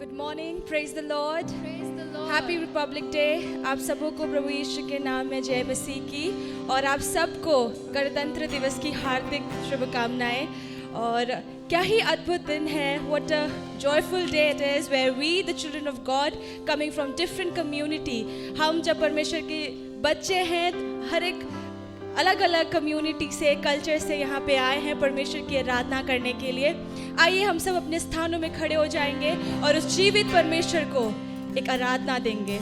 Good morning, praise the Lord, happy Happy Republic day. आप सबों को प्रभु यीशु के नाम में जय मसीह की, और आप सबको गणतंत्र दिवस की हार्दिक शुभकामनाएं। और क्या ही अद्भुत दिन है, what a joyful day it is where we the children of God coming from different community. हम जब परमेश्वर के बच्चे हैं, हर एक अलग अलग कम्युनिटी से, कल्चर से यहाँ पे आए हैं परमेश्वर की आराधना करने के लिए। आइए हम सब अपने स्थानों में खड़े हो जाएंगे और उस जीवित परमेश्वर को एक आराधना देंगे।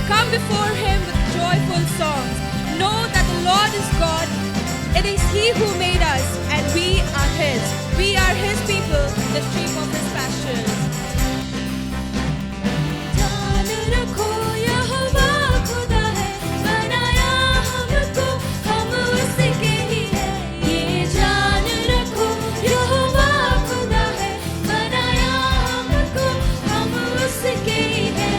Come before him with joyful songs. Know that the Lord is God. It is he who made us and we are his. We are his people, the sheep of his pastures. जान रखो यहोवा खुदा है, बनाया हमको, हम उसके ही है। ये जान रखो यहोवा खुदा है, बनाया हमको, हम उसके ही है।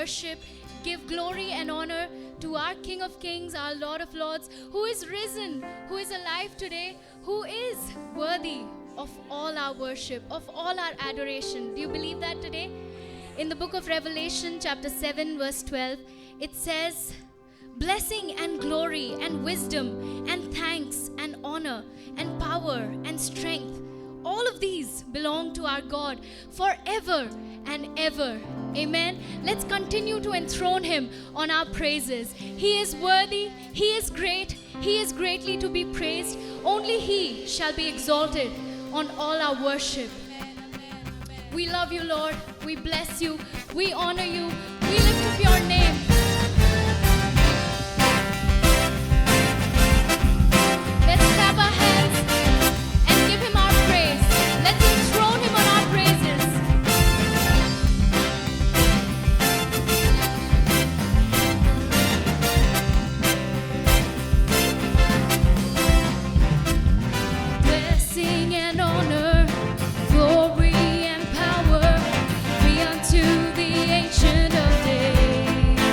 worship, give glory and honor to our King of Kings, our Lord of Lords, who is risen, who is alive today, who is worthy of all our worship, of all our adoration. Do you believe that today? In the book of Revelation, chapter 7, verse 12, it says, blessing and glory and wisdom and thanks and honor and power and strength, all of these belong to our God forever and ever. Amen. Let's continue to enthrone him on our praises. He is worthy, he is great, he is greatly to be praised. Only he shall be exalted on all our worship. We love you, Lord. We bless you. We honor you. We lift up your name. Let's clap our hands and give him our praise. Let's enthrone him on our praises. Blessing and honor, glory and power be unto the Ancient of Days.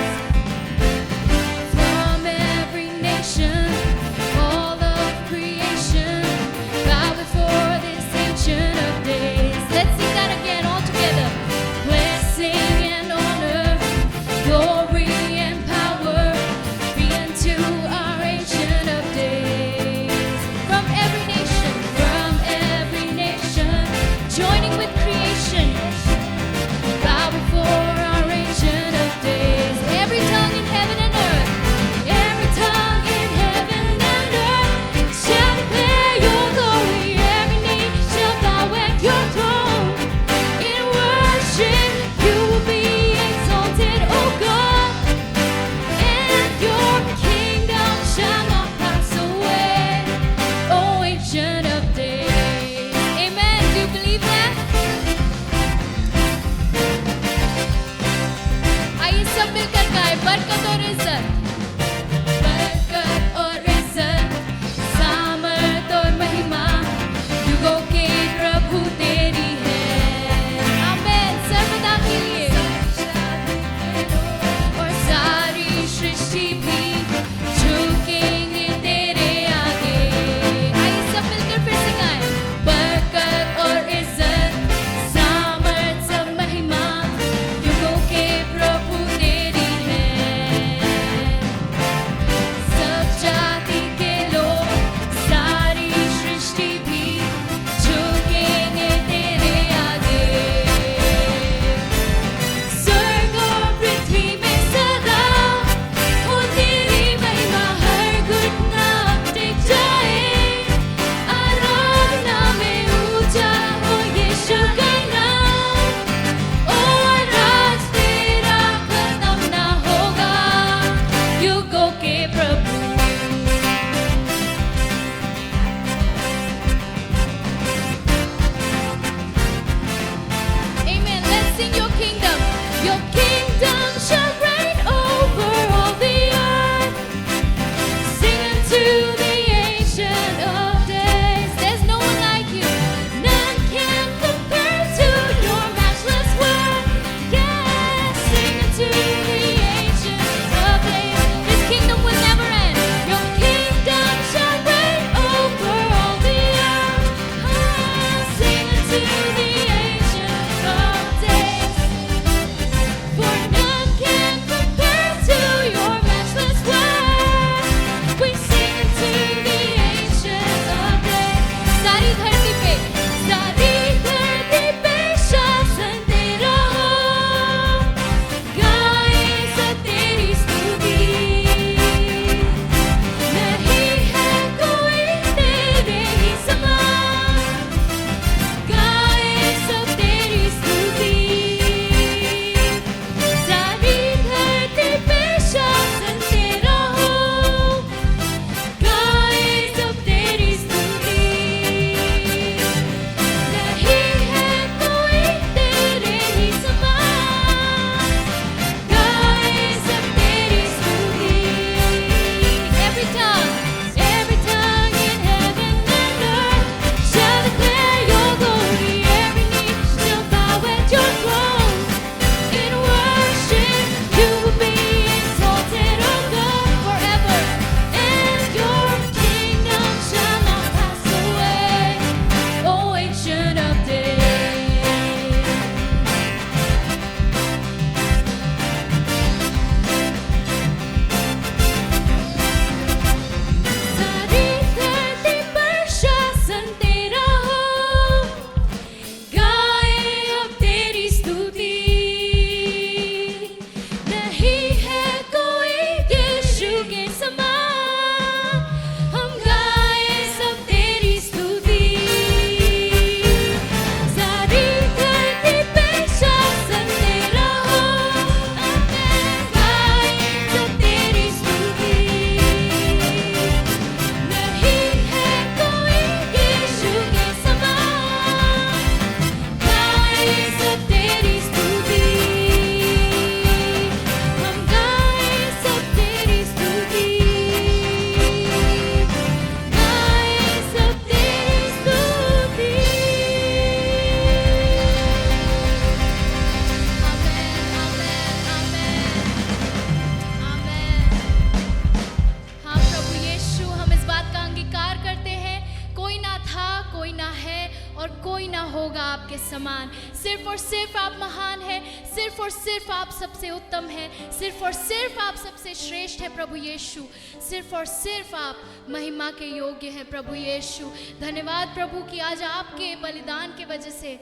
कोई ना होगा आपके समान। सिर्फ और सिर्फ आप महान हैं, सिर्फ और सिर्फ आप सबसे उत्तम हैं, सिर्फ और सिर्फ आप सबसे श्रेष्ठ हैं प्रभु यीशु। सिर्फ और सिर्फ आप महिमा के योग्य हैं प्रभु यीशु। धन्यवाद प्रभु कि आज आपके बलिदान की वजह से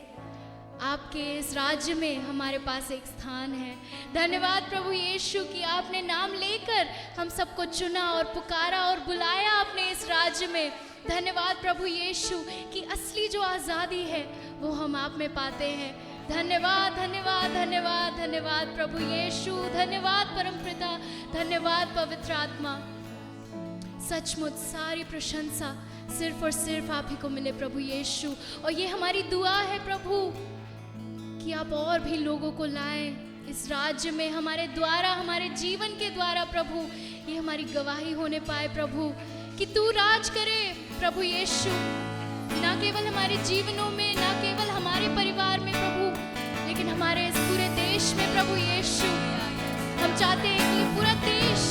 आपके इस राज्य में हमारे पास एक स्थान है। धन्यवाद प्रभु यीशु कि आपने नाम लेकर हम सबको चुना और पुकारा और बुलाया अपने इस राज्य में। धन्यवाद प्रभु यीशु कि असली जो आज़ादी है वो हम आप में पाते हैं। धन्यवाद धन्यवाद धन्यवाद धन्यवाद प्रभु यीशु। धन्यवाद परमपिता, धन्यवाद पवित्र आत्मा। सचमुच सारी प्रशंसा सिर्फ और सिर्फ आप ही को मिले प्रभु यीशु। और ये हमारी दुआ है प्रभु कि आप और भी लोगों को लाएं इस राज्य में हमारे द्वारा, हमारे जीवन के द्वारा प्रभु। ये हमारी गवाही होने पाए प्रभु कि तू राज करे प्रभु यीशु, ना केवल हमारे जीवनों में, ना केवल हमारे परिवार में प्रभु, लेकिन हमारे इस पूरे देश में प्रभु यीशु। हम चाहते हैं कि पूरा देश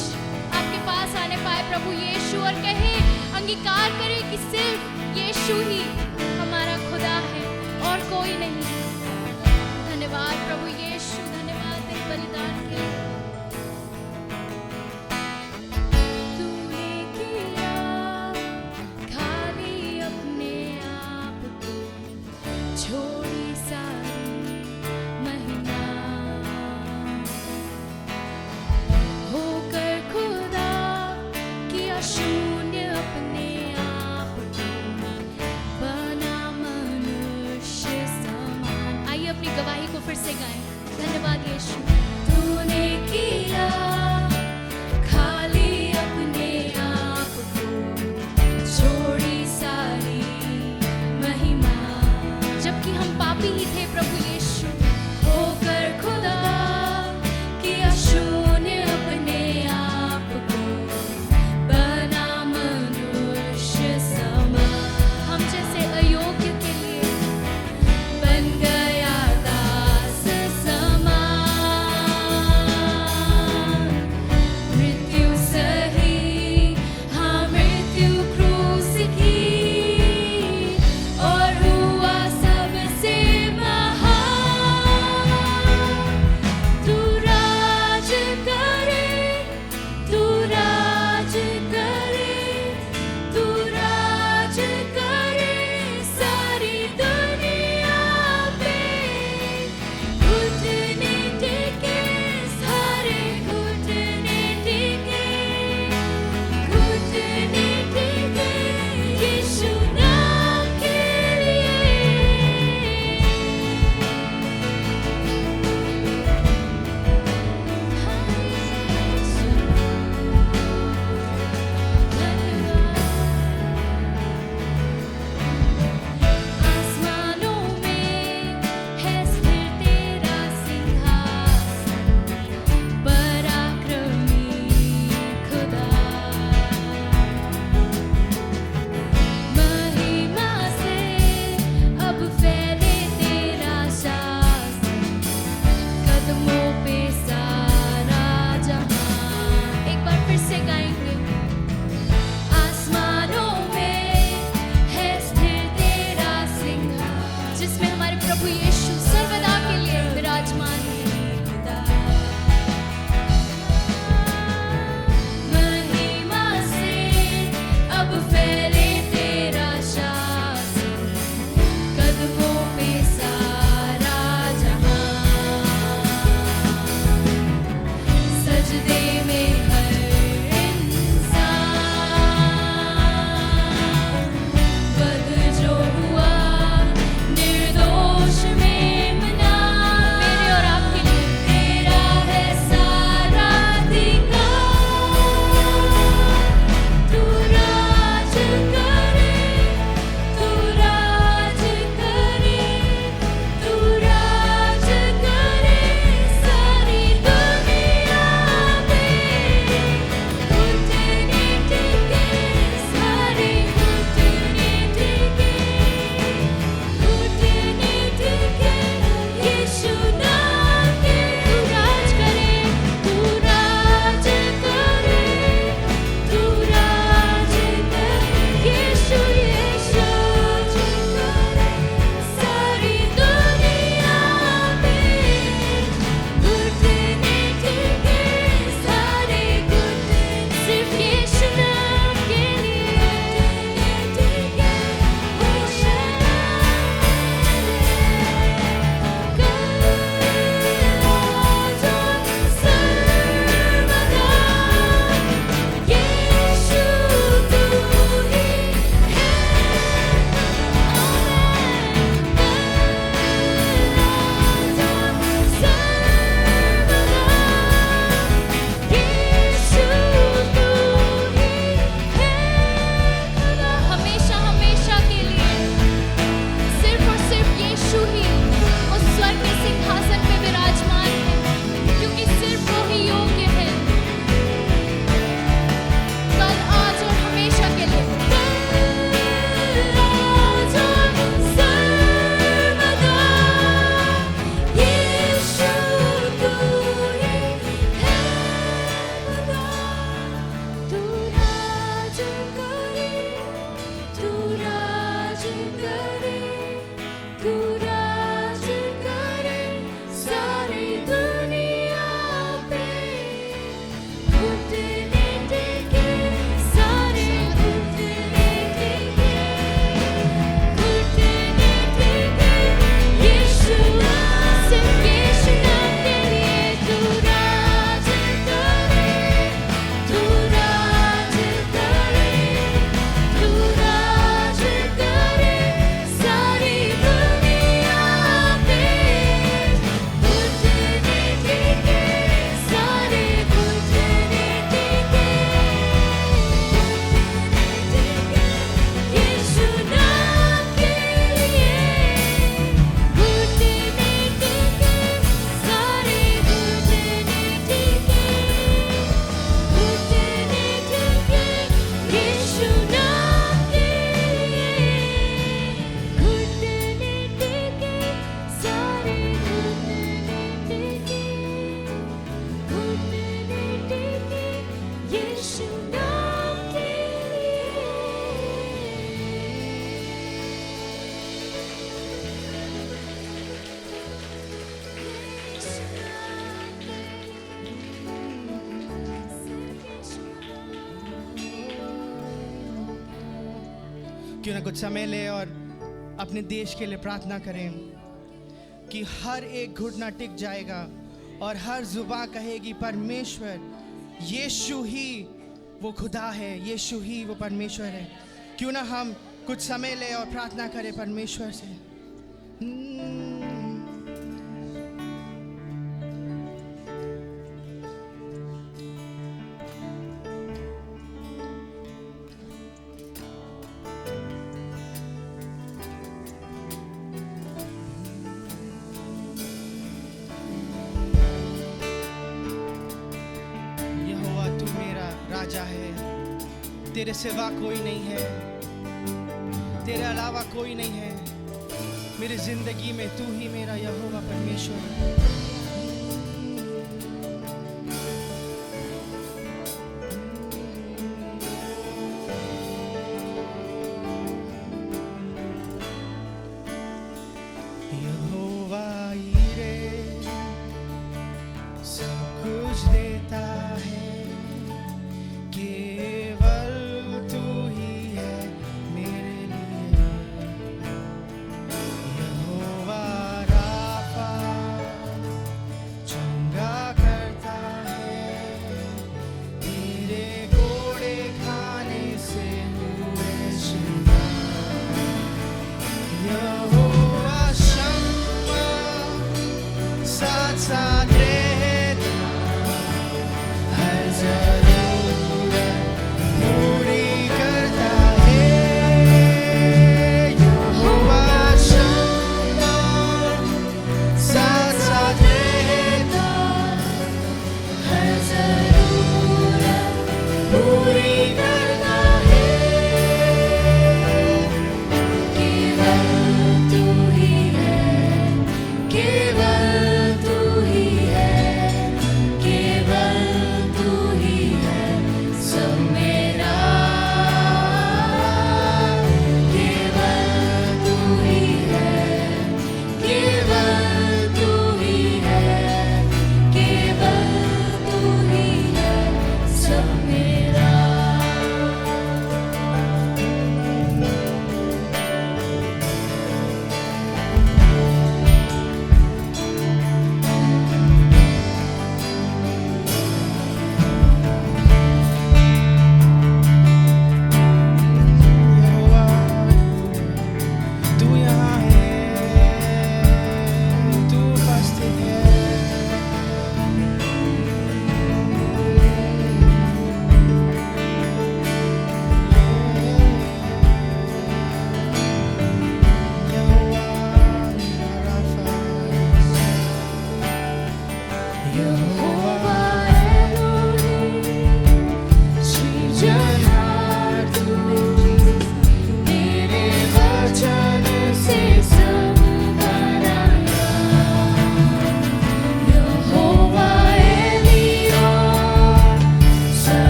आपके पास आने पाए प्रभु यीशु और कहे, अंगीकार करे कि सिर्फ यीशु ही हमारा खुदा है और कोई नहीं। धन्यवाद प्रभु यीशु, धन्यवाद तेरे बलिदान के लिए। तूने किया खाली अपने आप को, छोड़ी सारी महिमा, होकर खुदा किया शून्य अपने आप को, क्यों ना कुछ समय ले और अपने देश के लिए प्रार्थना करें कि हर एक घुटना टिक जाएगा और हर जुबान कहेगी परमेश्वर यीशु ही वो खुदा है, यीशु ही वो परमेश्वर है। क्यों ना हम कुछ समय ले और प्रार्थना करें परमेश्वर से। यहोवा तू मेरा राजा है, तेरे सिवा कोई नहीं है, तेरे अलावा कोई नहीं है। मेरी जिंदगी में तू ही मेरा यहोवा परमेश्वर है। यहोवा ईरे सब कुछ देता है, केवल तू ही है मेरे लिए। यहोवा राफा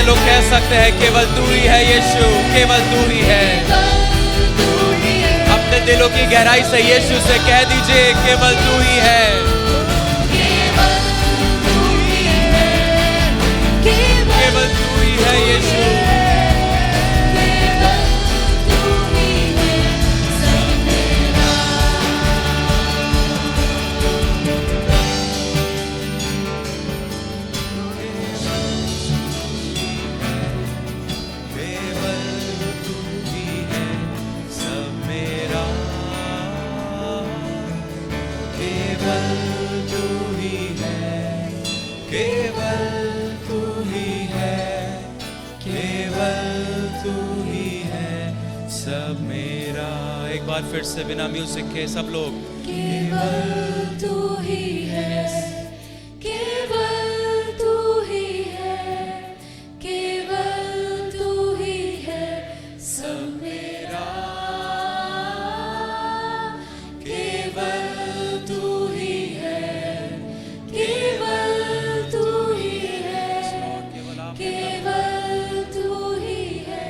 लोग कह सकते हैं केवल तू ही है यीशु, केवल तू ही है। अपने दिलों की गहराई से यीशु से कह दीजिए केवल तू ही है। केवल तू ही है यीशु। एक बार फिर से बिना म्यूजिक के सब लोग केवल तू ही है, केवल तू ही है, केवल तू ही है सब मेरा, केवल तू ही है, केवल तू ही है, केवल तू ही है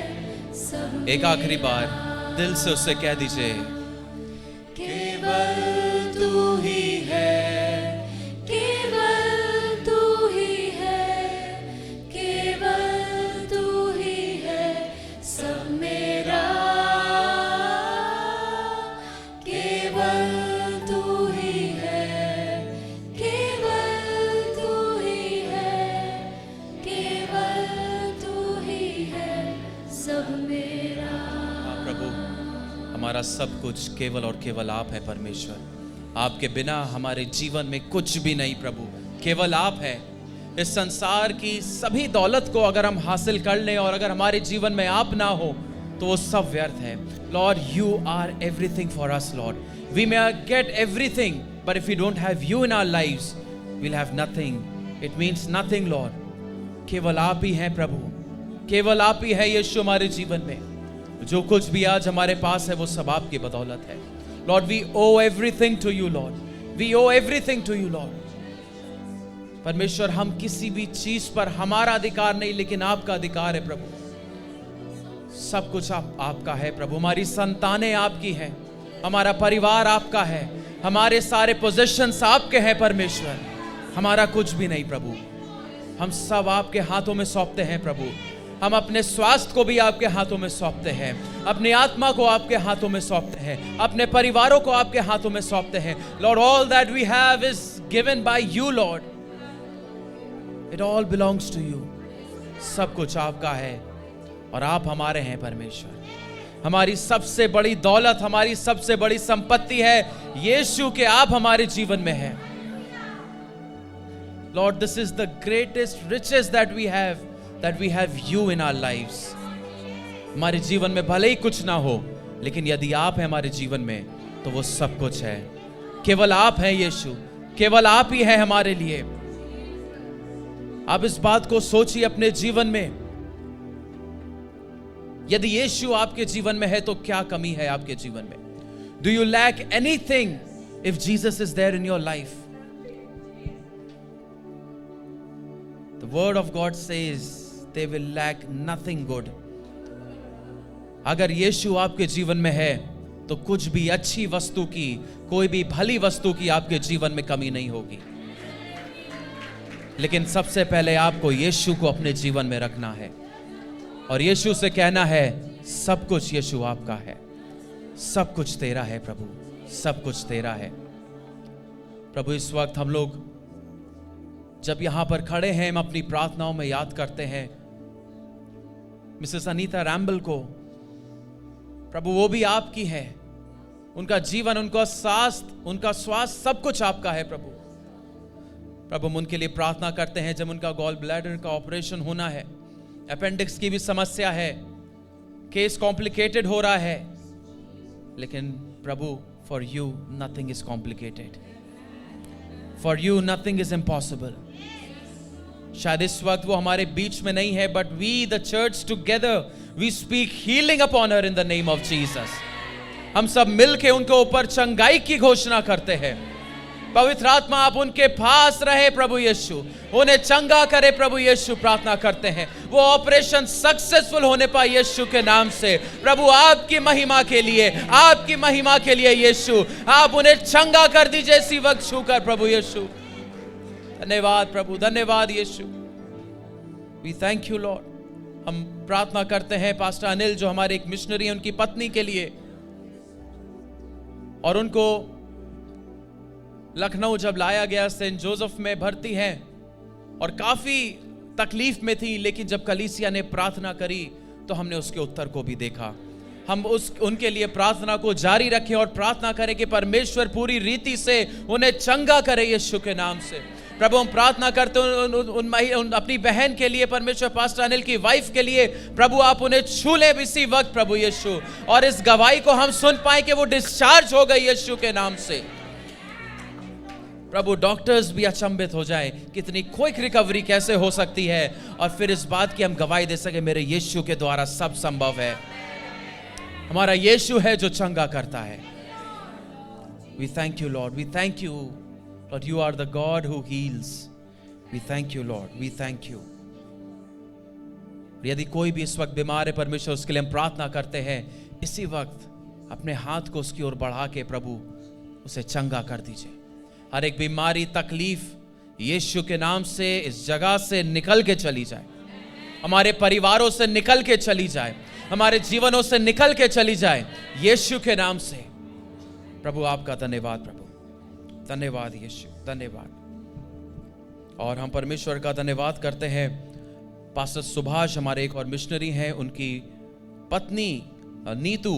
सब। एक आखिरी बार दिल से उससे कह दीजिए केवल तू ही है, केवल तू ही है, केवल तू ही है सब मेरा, केवल तू ही है, केवल तू ही है, केवल तू ही है सब मेरा। प्रभु हमारा सब कुछ केवल और केवल आप है परमेश्वर। आपके बिना हमारे जीवन में कुछ भी नहीं प्रभु, केवल आप है। इस संसार की सभी दौलत को अगर हम हासिल कर लें और अगर हमारे जीवन में आप ना हो तो वो सब व्यर्थ है। Lord you are everything for us Lord. We may get everything but if we don't have you in our lives we will have nothing. It means nothing Lord. केवल आप ही हैं प्रभु, केवल आप ही है यीशु हमारे जीवन में। जो कुछ भी आज हमारे पास है वो सब आपकी बदौलत है। Lord we owe everything to you Lord, we owe everything to you Lord. परमेश्वर हम किसी भी चीज पर हमारा अधिकार नहीं लेकिन आपका अधिकार है प्रभु। सब कुछ आपका है प्रभु। हमारी संतानें आपकी हैं, हमारा परिवार आपका है, हमारे सारे पोजीशंस आपके हैं परमेश्वर। हमारा कुछ भी नहीं प्रभु, हम सब आपके हाथों में सौंपते हैं प्रभु। हम अपने स्वास्थ्य को भी आपके हाथों में सौंपते हैं, अपनी आत्मा को आपके हाथों में सौंपते हैं, अपने परिवारों को आपके हाथों में सौंपते हैं। Lord all that we have is given by you Lord. It all belongs to you. सब कुछ आपका है और आप हमारे हैं परमेश्वर। हमारी सबसे बड़ी दौलत, हमारी सबसे बड़ी संपत्ति है यीशु के आप हमारे जीवन में हैं। Lord this is the greatest riches that we have, that we have you in our lives। हमारे जीवन में भले ही कुछ ना हो लेकिन यदि आप हैं हमारे जीवन में तो वो सब कुछ है। केवल आप हैं यीशु, केवल आप ही हैं हमारे लिए। आप इस बात को सोचिए अपने जीवन में। यदि यीशु आपके जीवन में है तो क्या कमी है आपके जीवन में? Do you lack anything if Jesus is there in your life? The word of God says they will lack nothing good। अगर यीशु आपके जीवन में है तो कुछ भी अच्छी वस्तु की, कोई भी भली वस्तु की आपके जीवन में कमी नहीं होगी। लेकिन सबसे पहले आपको यीशु को अपने जीवन में रखना है और यीशु से कहना है सब कुछ यीशु आपका है, सब कुछ तेरा है प्रभु, सब कुछ तेरा है प्रभु। इस वक्त हम लोग जब यहां पर खड़े हैं हम अपनी प्रार्थनाओं में याद करते हैं मिसेस अनीता रैम्बल को प्रभु। वो भी आपकी है, उनका जीवन, उनका स्वास्थ्य सब कुछ आपका है प्रभु। प्रभु हम उनके लिए प्रार्थना करते हैं जब उनका गॉल ब्लैडर का ऑपरेशन होना है, अपेंडिक्स की भी समस्या है, केस कॉम्प्लिकेटेड हो रहा है, लेकिन प्रभु for you nothing is complicated, for you nothing is impossible. शायद इस वक्त वो हमारे बीच में नहीं है but we the church together we speak healing upon her in the name of Jesus. हम सब मिलके उनके ऊपर चंगाई की घोषणा करते हैं पवित्र आत्मा आप उनके पास रहे प्रभु यीशु, उन्हें चंगा करे प्रभु यीशु। प्रार्थना करते हैं वो ऑपरेशन सक्सेसफुल होने पाए यीशु के नाम से। प्रभु आपकी महिमा के लिए, आपकी महिमा के लिए यीशु, आप उन्हें चंगा कर दीजिए इसी वक्त छूकर प्रभु यीशु। धन्यवाद प्रभु, धन्यवाद यीशु। We thank you Lord. हम प्रार्थना करते हैं पास्टर अनिल जो हमारे एक मिशनरी हैं, उनकी पत्नी के लिए, और उनको लखनऊ जब लाया गया सेंट जोसेफ में भर्ती है और काफी तकलीफ में थी, लेकिन जब कलीसिया ने प्रार्थना करी तो हमने उसके उत्तर को भी देखा। हम उनके लिए प्रार्थना को जारी रखें और प्रार्थना करें कि परमेश्वर पूरी रीति से उन्हें चंगा करे यीशु के नाम से। प्रभु हम प्रार्थना करते हैं उन अपनी बहन के लिए, परमेश्वर पास्टर अनिल की वाइफ के लिए, प्रभु आप उन्हें छू ले इसी वक्त प्रभु यीशु, और इस गवाही को हम सुन पाए कि वो डिस्चार्ज हो गई यीशु के नाम से। प्रभु डॉक्टर्स भी अचंभित हो जाए कितनी क्विक रिकवरी कैसे हो सकती है, और फिर इस बात की हम गवाही दे सके मेरे यीशु के द्वारा सब संभव है। हमारा यीशु है जो चंगा करता है। We thank you Lord, we thank you Lord, you are the God who heals. We thank you Lord, we thank you. यदि कोई भी इस वक्त बीमार है परमेश्वर, उसके लिए हम प्रार्थना करते हैं इसी वक्त अपने हाथ को उसकी ओर बढ़ा के प्रभु उसे चंगा कर दीजिए। हर एक बीमारी, तकलीफ यीशु के नाम से इस जगह से निकल के चली जाए, हमारे परिवारों से निकल के चली जाए, हमारे जीवनों से निकल के चली जाए यीशु के नाम से। प्रभु आपका धन्यवाद प्रभु, धन्यवाद यीशु, धन्यवाद। और हम परमेश्वर का धन्यवाद करते हैं पास्टर सुभाष हमारे एक और मिशनरी हैं, उनकी पत्नी नीतू,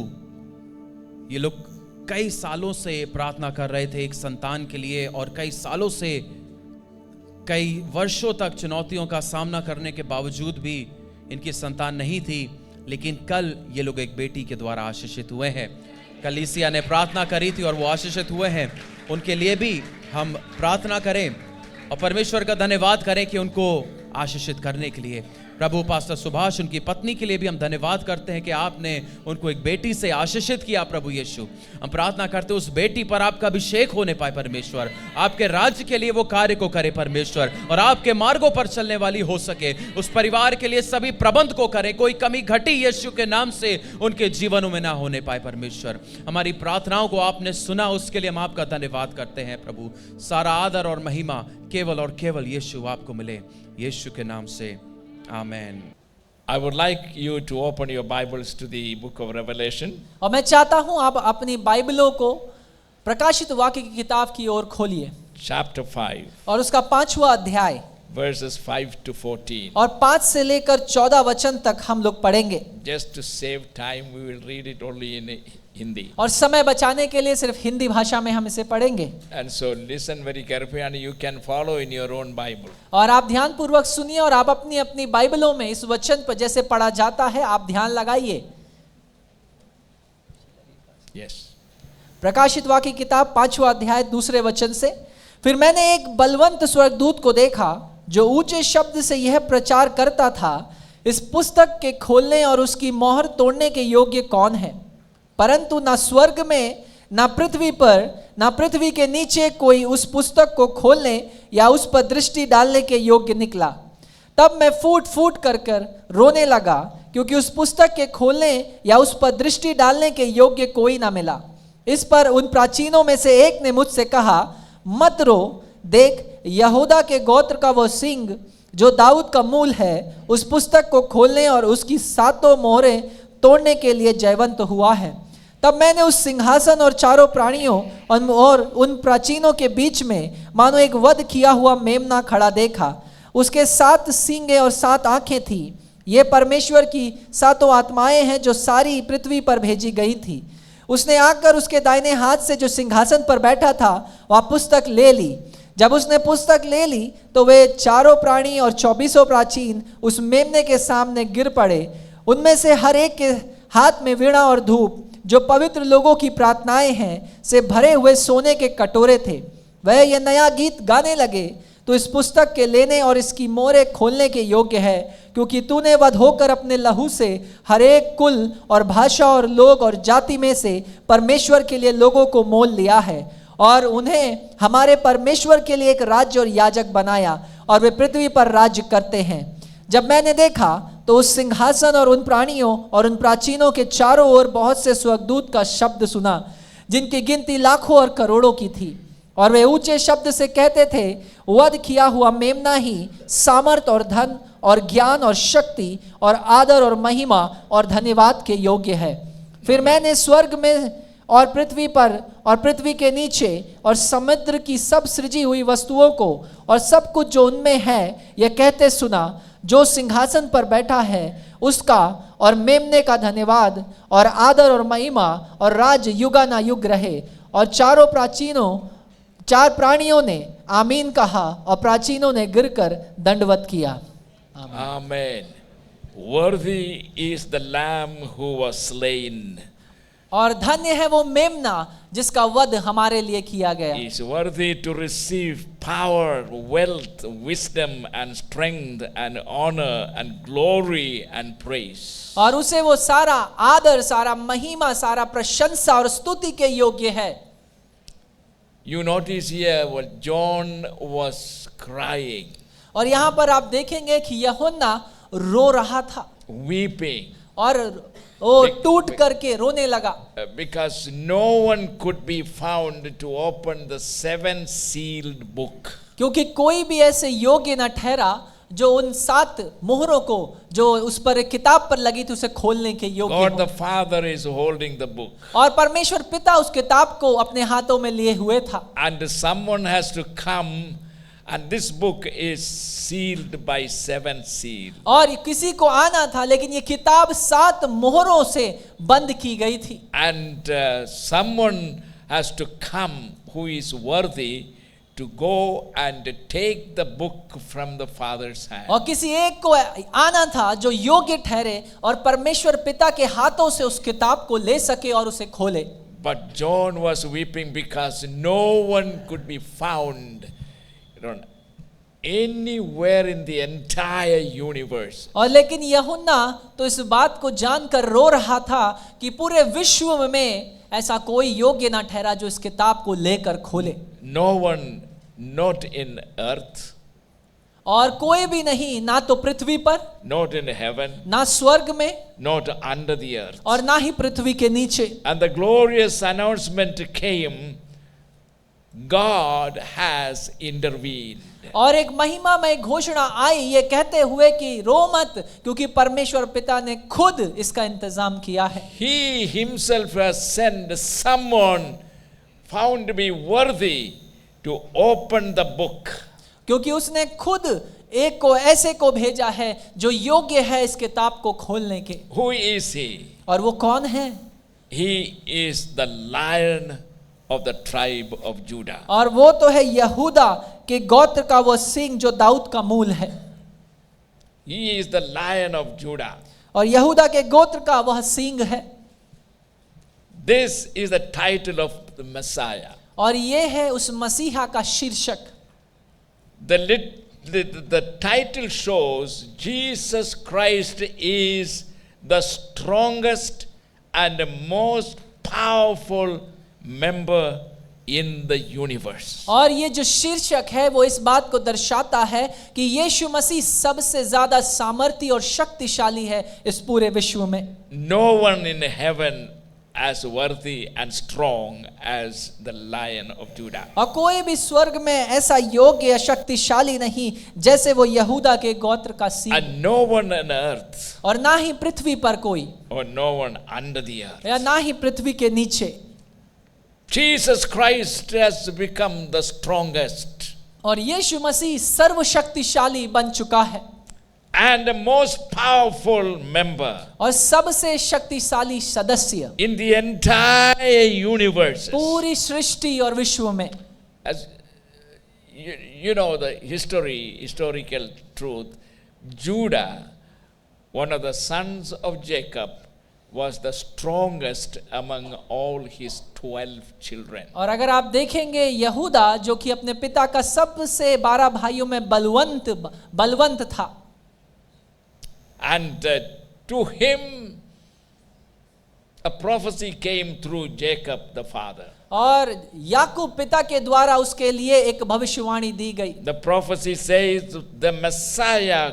ये लोग कई सालों से प्रार्थना कर रहे थे एक संतान के लिए, और कई सालों से, कई वर्षों तक चुनौतियों का सामना करने के बावजूद भी इनकी संतान नहीं थी, लेकिन कल ये लोग एक बेटी के द्वारा आशीषित हुए हैं। कलीसिया ने प्रार्थना करी थी और वो आशीषित हुए हैं। उनके लिए भी हम प्रार्थना करें और परमेश्वर का धन्यवाद करें कि उनको आशीषित करने के लिए। प्रभु पास्टर सुभाष उनकी पत्नी के लिए भी हम धन्यवाद करते हैं कि आपने उनको एक बेटी से आशीषित किया प्रभु यीशु। हम प्रार्थना करते हैं उस बेटी पर आपका अभिषेक होने पाए परमेश्वर, आपके राज्य के लिए वो कार्य को करे परमेश्वर, और आपके मार्गों पर चलने वाली हो सके। उस परिवार के लिए सभी प्रबंध को करें, कोई कमी घटी यीशु के नाम से उनके जीवनों में ना होने पाए परमेश्वर। हमारी प्रार्थनाओं को आपने सुना, उसके लिए हम आपका धन्यवाद करते हैं प्रभु। सारा आदर और महिमा केवल और केवल यीशु आपको मिले, यीशु के नाम से आमेन। I would like you to open your Bibles to the book of Revelation. और मैं चाहता हूं आप अपनी बाइबलों को प्रकाशित वाक्य की किताब की ओर खोलिए, Chapter 5, और उसका 5वां अध्याय verses 5 to 14. और 5 से लेकर 14 वचन तक हम लोग पढ़ेंगे। Just to save time, we will read it only in Hindi. और समय बचाने के लिए सिर्फ हिंदी भाषा में हम इसे पढ़ेंगे। And so listen very carefully and you can follow in your own Bible. और आप ध्यान पूर्वक सुनिए और आप अपनी अपनी बाइबलों में इस वचन पर जैसे पढ़ा जाता है आप ध्यान लगाइए। Yes. प्रकाशित वाक्य की किताब 5वां अध्याय 2 वचन से, फिर मैंने एक बलवंत स्वर्गदूत को देखा जो ऊंचे शब्द से यह प्रचार करता था, इस पुस्तक के खोलने और उसकी मोहर तोड़ने के योग्य कौन है? परंतु ना स्वर्ग में, ना पृथ्वी पर, ना पृथ्वी के नीचे कोई उस पुस्तक को खोलने या उस पर दृष्टि डालने के योग्य निकला। तब मैं फूट फूट कर रोने लगा, क्योंकि उस पुस्तक के खोलने या उस पर दृष्टि डालने के योग्य कोई ना मिला। इस पर उन प्राचीनों में से एक ने मुझसे कहा, मत रो, देख यहूदा के गोत्र का वो सिंह जो दाऊद का मूल है, उस पुस्तक को खोलने और उसकी 7 मोहरें तोड़ने के लिए जयवंत हुआ है। तब मैंने उस सिंहासन और चारों प्राणियों और उन प्राचीनों के बीच में मानो एक वध किया हुआ मेमना खड़ा देखा। उसके 7 सींगें और 7 आंखें थी। ये परमेश्वर की 7 आत्माएं हैं जो सारी पृथ्वी पर भेजी गई थी। उसने आकर उसके दाहिने हाथ से जो सिंहासन पर बैठा था वह पुस्तक ले ली। जब उसने पुस्तक ले ली तो वे चारों प्राणी और 24 प्राचीन उस मेमने के सामने गिर पड़े। उनमें से हर एक के हाथ में वीणा और धूप, जो पवित्र लोगों की प्रार्थनाएं हैं, से भरे हुए सोने के कटोरे थे। वह यह नया गीत गाने लगे, तो इस पुस्तक के लेने और इसकी मोहरें खोलने के योग्य है, क्योंकि तूने वध होकर अपने लहू से हर एक कुल और भाषा और लोग और जाति में से परमेश्वर के लिए लोगों को मोल लिया है, और उन्हें हमारे परमेश्वर के लिए एक राज्य और याजक बनाया और वे पृथ्वी पर राज्य करते हैं। जब मैंने देखा तो उस सिंहासन और उन प्राणियों और उन प्राचीनों के चारों ओर बहुत से स्वर्गदूत का शब्द सुना, जिनकी गिनती लाखों और करोड़ों की थी। और वे ऊंचे शब्द से कहते थे, वध किया हुआ मेमना ही सामर्थ और धन और ज्ञान और शक्ति और आदर और महिमा और धन्यवाद के योग्य है। फिर मैंने स्वर्ग में और पृथ्वी पर और पृथ्वी के नीचे और समुद्र की सब सृजी हुई वस्तुओं को और सब कुछ जो उनमें है यह कहते सुना, जो सिंहासन पर बैठा है उसका और मेमने का धन्यवाद और आदर और महिमा और राज युगानुयुग रहे। और चार प्राणियों ने आमीन कहा और प्राचीनों ने गिरकर दंडवत किया। Amen. Worthy is the Lamb who was slain. और धन्य है वो मेमना जिसका वध हमारे लिए किया गया। He is worthy to receive power, wealth, wisdom and strength and honor and glory and praise. और उसे वो सारा आदर, सारा महिमा, सारा प्रशंसा और स्तुति के योग्य है। You notice here what John was crying, और यहाँ पर आप देखेंगे कि यूहन्ना रो रहा था weeping, और वो टूट करके रोने लगा, because no one could be found to open the seven sealed book. क्योंकि कोई भी ऐसे योग्य न ठहरा जो उन 7 मोहरों को जो उस पर एक किताब पर लगी थी उसे खोलने के योग्य God हो। the Father is holding the book, और परमेश्वर पिता उस किताब को अपने हाथों में लिए हुए था, and someone has to come, and this book is sealed by 7 seals. और किसी को आना था, लेकिन ये किताब 7 मोहरों से बंद की गई थी। And someone has to come who is worthy to go and take the book from the Father's hand. और किसी एक को आना था जो योग्य ठहरे और परमेश्वर पिता के हाथों से उस किताब को ले सके और उसे खोले। But John was weeping because no one could be found, anywhere in the entire universe. और लेकिन यूहन्ना तो इस बात को जानकर रो रहा था कि पूरे विश्व में ऐसा कोई योग्य ना ठहरा जो इस किताब को लेकर खोले। No one, not in earth, और कोई भी नहीं, ना तो पृथ्वी पर, not in heaven, ना स्वर्ग में, not under the earth. और ना ही पृथ्वी के नीचे। And the glorious announcement came, God has intervened. और एक महिमामय घोषणा आई ये कहते हुए कि रो मत, क्योंकि परमेश्वर पिता ने खुद इसका इंतजाम किया है। He himself has sent someone found to be worthy to open the book. क्योंकि उसने खुद एक को ऐसे को भेजा है जो योग्य है इस किताब को खोलने के। Who is he? और वो कौन है? He is the Lion of the tribe of Judah. और वो तो है यहूदा के गोत्र का वो सिंह जो दाऊद का मूल है। He is the Lion of Judah. और यहूदा के गोत्र का वह सिंह है। This is the title of the Messiah. और ये है उस मसीहा का शीर्षक। The title shows Jesus Christ is the strongest and most powerful member in the universe. और ये जो शीर्षक है वो इस बात को दर्शाता है कि यीशु मसीह सबसे ज्यादा सामर्थी और शक्तिशाली है इस पूरे विश्व में। No one in heaven as worthy and strong as the Lion of Judah. और कोई भी स्वर्ग में ऐसा योग्य या शक्तिशाली नहीं जैसे वो यहूदा के गोत्र का Singh. And no one on earth, और ना ही पृथ्वी पर कोई, or no one under the earth. या ना ही पृथ्वी के नीचे। Jesus Christ has become the strongest और यीशु मसीह सर्वशक्तिशाली बन चुका है and the most powerful member और सबसे शक्तिशाली सदस्य in the entire universe. पूरी सृष्टि और विश्व में। As you know the historical truth, Judah, one of the sons of Jacob, was the strongest among all his 12 children. और अगर आप देखेंगे यहूदा जो कि अपने पिता का सबसे 12 भाइयों में बलवंत था। And to him a prophecy came through Jacob the father. और याकूब पिता के द्वारा उसके लिए एक भविष्यवाणी दी गई। The prophecy says the Messiah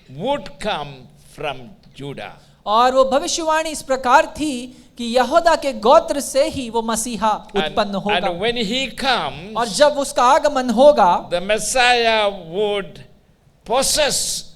would come from Judah. और वो भविष्यवाणी इस प्रकार थी कि यहूदा के गोत्र से ही वो मसीहा उत्पन्न होगा। And when he comes, और जब उसका आगमन होगा, the Messiah would possess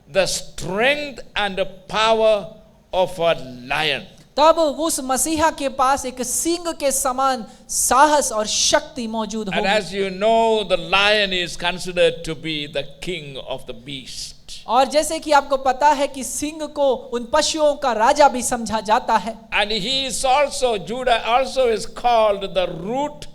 the strength and the power of a lion. तब उस मसीहा के पास एक सिंह के समान साहस और शक्ति मौजूद And होगी। as you know, the lion is considered to be the king of the beast. और जैसे कि आपको पता है कि सिंह को उन पशुओं का राजा भी समझा जाता है। And he is also, Judah also is called the root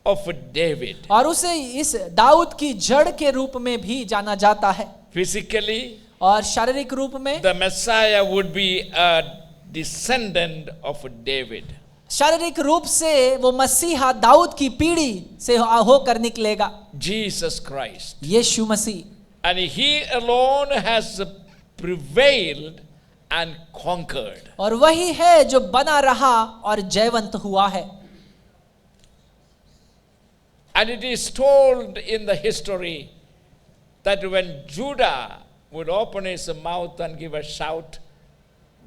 of David. और उसे इस दाऊद की जड़ के रूप में भी जाना जाता है। Physically, और शारीरिक रूप में the Messiah would be a descendant of David. शारीरिक रूप से वो मसीहा दाऊद की पीढ़ी से होकर निकलेगा, Jesus Christ. Yeshu Masih. And he alone has prevailed and conquered. और वही है जो बना रहा और जयवंत हुआ है। And it is told in the history that when Judah would open his mouth and give a shout,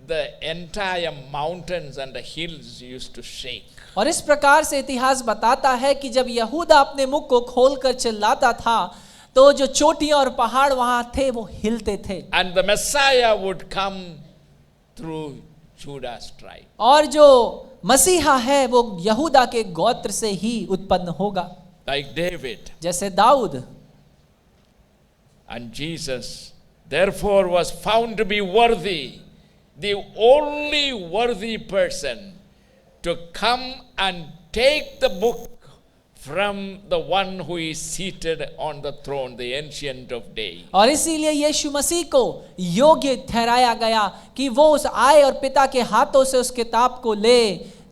the entire mountains and the hills used to shake. और इस प्रकार से इतिहास बताता है कि जब यहूदा अपने मुख को खोलकर चिल्लाता था तो जो चोटियां और पहाड़ वहां थे वो हिलते थे। And the Messiah would come through Judah's tribe. और जो मसीहा है वो यहूदा के गोत्र से ही उत्पन्न होगा, Like David. जैसे Dawood. And Jesus therefore was found to be worthy, the only worthy person to come and take the book from the one who is seated on the throne, the Ancient of Days. और इसीलिए यीशु मसीह को योग्य ठहराया गया कि वो उस आए और पिता के हाथों से उस किताब को ले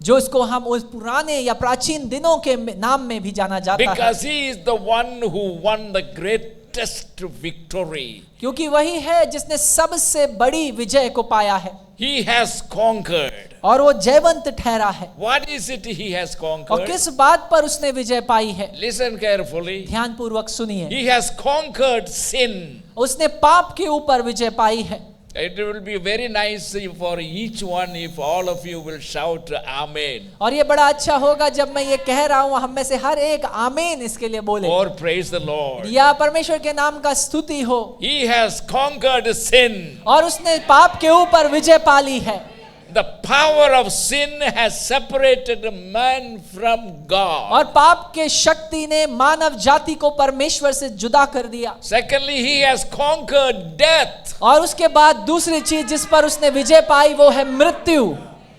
जो इसको हम उस पुराने या प्राचीन दिनों के नाम में भी जाना जाता है। Because he is the one who won the greatest victory. क्योंकि वही है जिसने सबसे बड़ी विजय को पाया है। He has conquered. और वो जयवंत ठहरा है। What is it he has और conquered? किस बात पर उसने विजय पाई है? Listen carefully. ध्यान पूर्वक सुनिए। He has conquered sin. उसने पाप के ऊपर विजय पाई है। It will be very nice for each one if all of you will shout Amen. और ये बड़ा अच्छा होगा जब मैं ये कह रहा हूँ हम में से हर एक आमीन इसके लिए बोले। Or praise the Lord. या परमेश्वर के नाम का स्तुति हो। He has conquered sin. और उसने पाप के ऊपर विजय पाली है। The power of sin has separated man from God. और पाप के शक्ति ने मानव जाति को परमेश्वर से जुदा कर दिया। Secondly, he has conquered death. और उसके बाद दूसरी चीज जिस पर उसने विजय पाई वो है मृत्यु।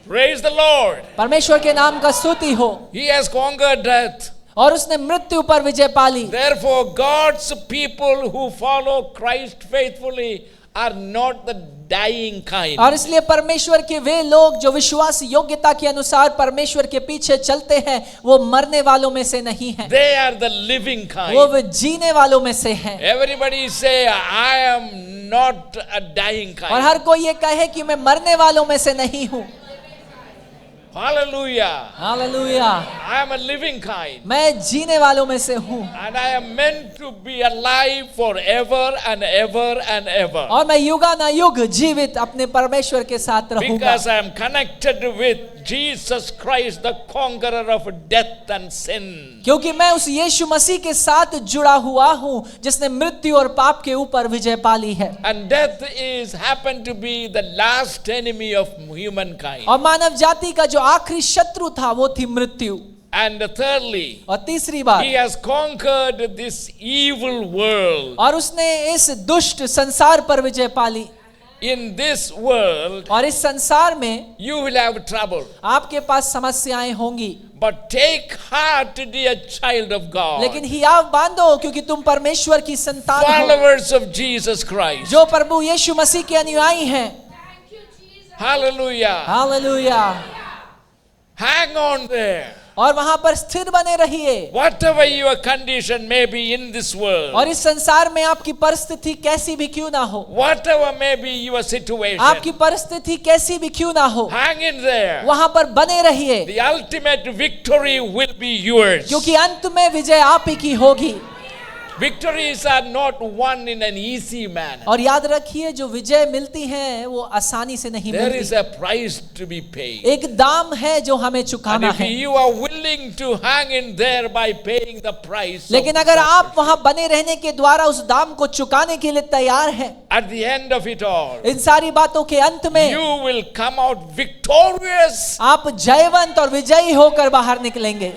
Praise the Lord. परमेश्वर के नाम का स्तुति हो। He has conquered death. और उसने मृत्यु पर विजय पाली। Therefore, God's people who follow Christ faithfully are not the dying kind. और इसलिए परमेश्वर के वे लोग जो विश्वास योग्यता के अनुसार परमेश्वर के पीछे चलते हैं वो मरने वालों में से नहीं हैं। They are the living वो kind. वे जीने वालों में से हैं। Everybody say, I am not a dying और kind. हर कोई ये कहे कि मैं मरने वालों में से नहीं हूँ। Hallelujah. Hallelujah. I am a living kind. मैं जीने वालों में से हूँ And I am meant to be alive forever and ever and ever. और मैं युगानुयुग जीवित अपने परमेश्वर के साथ रहूंगा। Because I am connected with Jesus Christ, the conqueror of death and sin. क्योंकि मैं उस यीशु मसीह के साथ जुड़ा हुआ हूँ जिसने मृत्यु और पाप के ऊपर विजय पाली है। And death is happened to be the last enemy of humankind. और मानव जाति का जो आखिरी शत्रु था वो थी मृत्यु। And thirdly, और तीसरी बात, he has conquered this evil world. और उसने इस दुष्ट संसार पर विजय पाली। In this world, और इस संसार में you will have trouble. आपके पास समस्याएं होंगी, But take heart, dear child of God. लेकिन हियाव बांधो क्योंकि तुम परमेश्वर की संतान हो Followers of Jesus Christ. जो प्रभु यीशु मसीह के अनुयायी हैं। Hallelujah. Hallelujah. Hang on there. और वहां पर स्थिर बने रहिए। Whatever your condition may be in this world, और इस संसार में आपकी परिस्थिति कैसी भी क्यों ना हो, whatever may be your situation, आपकी परिस्थिति कैसी भी क्यों ना हो, hang in there. वहां पर बने रहिए, The ultimate victory will be yours. क्योंकि अंत में विजय आप ही की होगी। Victories are not won in an easy manner. और याद रखिए, जो विजय मिलती है वो आसानी से नहीं There is मिलती। a price to be paid. एक दाम है जो हमें And चुकाना if है। you are willing to hang in there by paying the price, of लेकिन अगर आप वहां बने रहने के द्वारा उस दाम को चुकाने के लिए तैयार हैं, at the end of it all, इन सारी बातों के अंत में you will come out victorious. आप जयवंत और विजयी होकर बाहर निकलेंगे।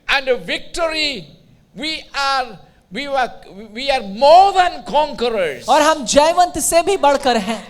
And a victory, we are more than conquerors. और हम जयवंत से भी बढ़कर हैं।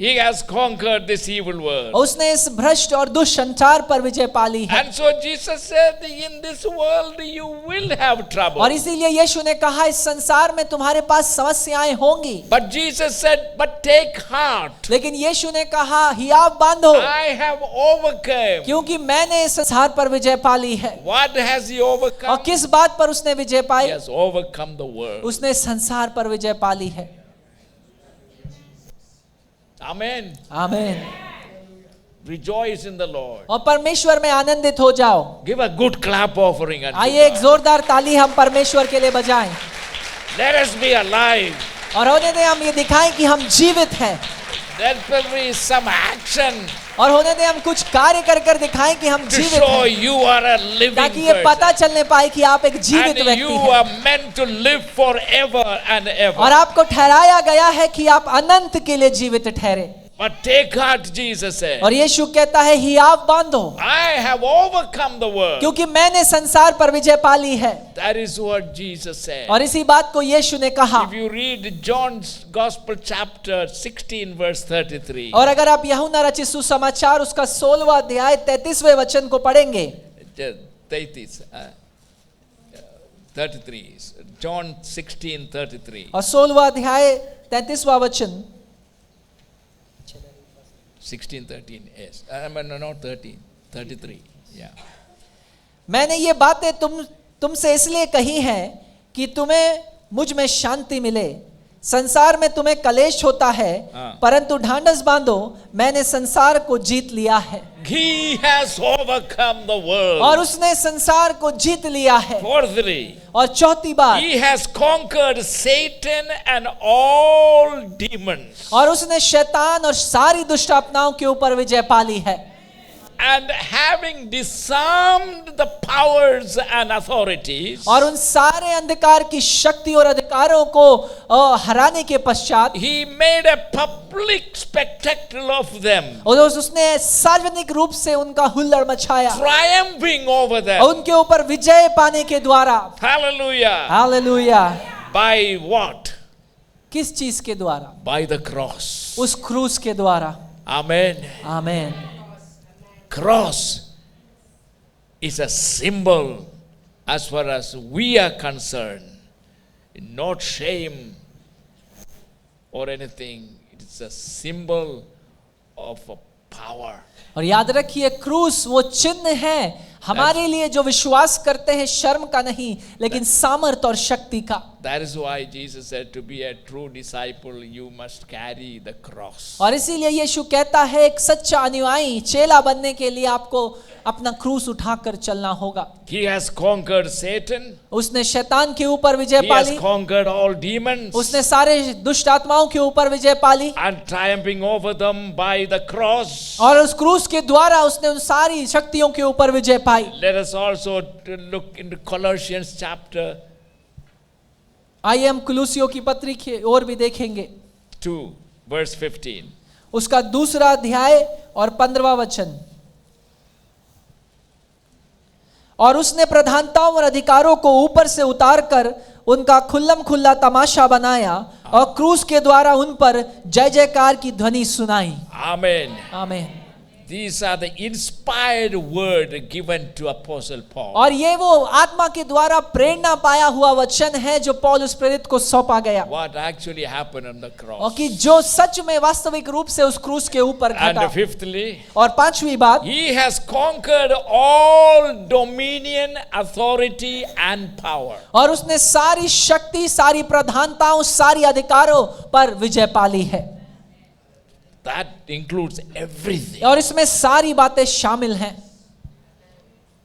He has conquered this evil world. उसने इस भ्रष्ट और दुष्ट संसार पर विजय पाली है। And so Jesus said, in this world you will have trouble. और इसीलिए यीशु ने कहा, इस संसार में तुम्हारे पास समस्याएं होंगी। But Jesus said, but take heart. लेकिन यीशु ने कहा, हियाव बांधो, I have overcome. क्योंकि मैंने इस संसार पर विजय पाली है। What has he overcome? और किस बात पर उसने विजय He pi? has overcome the world. उसने संसार पर विजय पाली है। Amen. आमीन। Rejoice in the Lord. और परमेश्वर में आनंदित हो जाओ। Give a good clap offering unto आइए एक God. जोरदार ताली हम परमेश्वर के लिए बजाएं Let us be alive. और होने दें हम ये दिखाएं कि हम जीवित हैं। Let there be some action और होने दें हम कुछ कार्य कर कर दिखाएं कि हम to जीवित show हैं, you are a living ताकि ये पता person. चलने पाए कि आप एक जीवित And व्यक्ति you हैं are meant to live forever and और ever. आपको ठहराया गया है कि आप अनंत के लिए जीवित ठहरे। But take heart, Jesus said. और यीशु कहता है, हियाव बांधो, I have overcome the world. क्योंकि मैंने संसार पर विजय पाली है। That is what Jesus said. और इसी बात को यीशु ने कहा। If you read John's Gospel chapter 16 verse 33. और अगर आप यूहन्ना रचित सुसमाचार उसका 16वां अध्याय 33वें वचन को पढ़ेंगे, 33. John 16:33. और 16वां अध्याय 33वां वचन, 16:13. Yes. No, not 13. 33. Yeah. मैंने ये बातें तुमसे इसलिए कही हैं कि तुम्हें मुझ में शांति मिले। संसार में तुम्हें कलेश होता है, परंतु ढांढस बांधो, मैंने संसार को जीत लिया है। He has overcome the world. और उसने संसार को जीत लिया है। Fourthly, और चौथी बात, he has conquered Satan and all demons. और उसने शैतान और सारी दुष्ट आत्माओं के ऊपर विजय पाली है। And having disarmed the powers and authorities, और उन सारे अंधकार की शक्ति और अधिकारों को हराने के पश्चात he made a public spectacle of them, और उसने सार्वजनिक रूप से उनका हुल्लड़ मचाया, triumphing over them. और उनके ऊपर विजय पाने के द्वारा। Hallelujah. हालेलुया। By what? किस चीज के द्वारा? By the cross. उस क्रूस के द्वारा। Amen. आमीन। Cross is a symbol as far as we are concerned. Not shame or anything. It's a symbol of a power. और याद रखिए, क्रूस वो चिन्ह है हमारे लिए जो विश्वास करते हैं, शर्म का नहीं लेकिन सामर्थ और शक्ति का। That is why Jesus said, to be a true disciple, you must carry the cross. और इसीलिए यीशु कहता है, एक सच्चा अनुयायी चेला बनने के लिए आपको अपना क्रूस उठाकर चलना होगा। He has conquered Satan. उसने शैतान के ऊपर विजय He has Pali, conquered all demons. उसने सारे दुष्ट आत्माओं के ऊपर विजय पाली, And triumphing over them by the cross. और उस क्रूस के द्वारा उसने उन सारी शक्तियों के ऊपर विजय पाई। Let us also look into Colossians chapter आइए हम कुलुसियों की पत्री की ओर भी देखेंगे। 2 verse 15. उसका 2 अध्याय और 15वां वचन। और उसने प्रधानताओं और अधिकारों को ऊपर से उतार कर उनका खुल्लम खुल्ला तमाशा बनाया और क्रूस के द्वारा उन पर जय जयकार की ध्वनि सुनाई। Amen. आमीन। These are the inspired word given to Apostle Paul. और ये वो आत्मा के द्वारा प्रेरणा पाया हुआ वचन है जो पौलुस प्रेरित को सौंपा गया, What actually happened on the और cross. कि जो सच में वास्तविक रूप से उस क्रूस के ऊपर घटा। And fifthly, और पांचवी बात, he has conquered all dominion, authority and power. और उसने सारी शक्ति, सारी प्रधानताओं, सारी अधिकारों पर विजय पाली है। That includes everything. और इसमें सारी बातें शामिल हैं।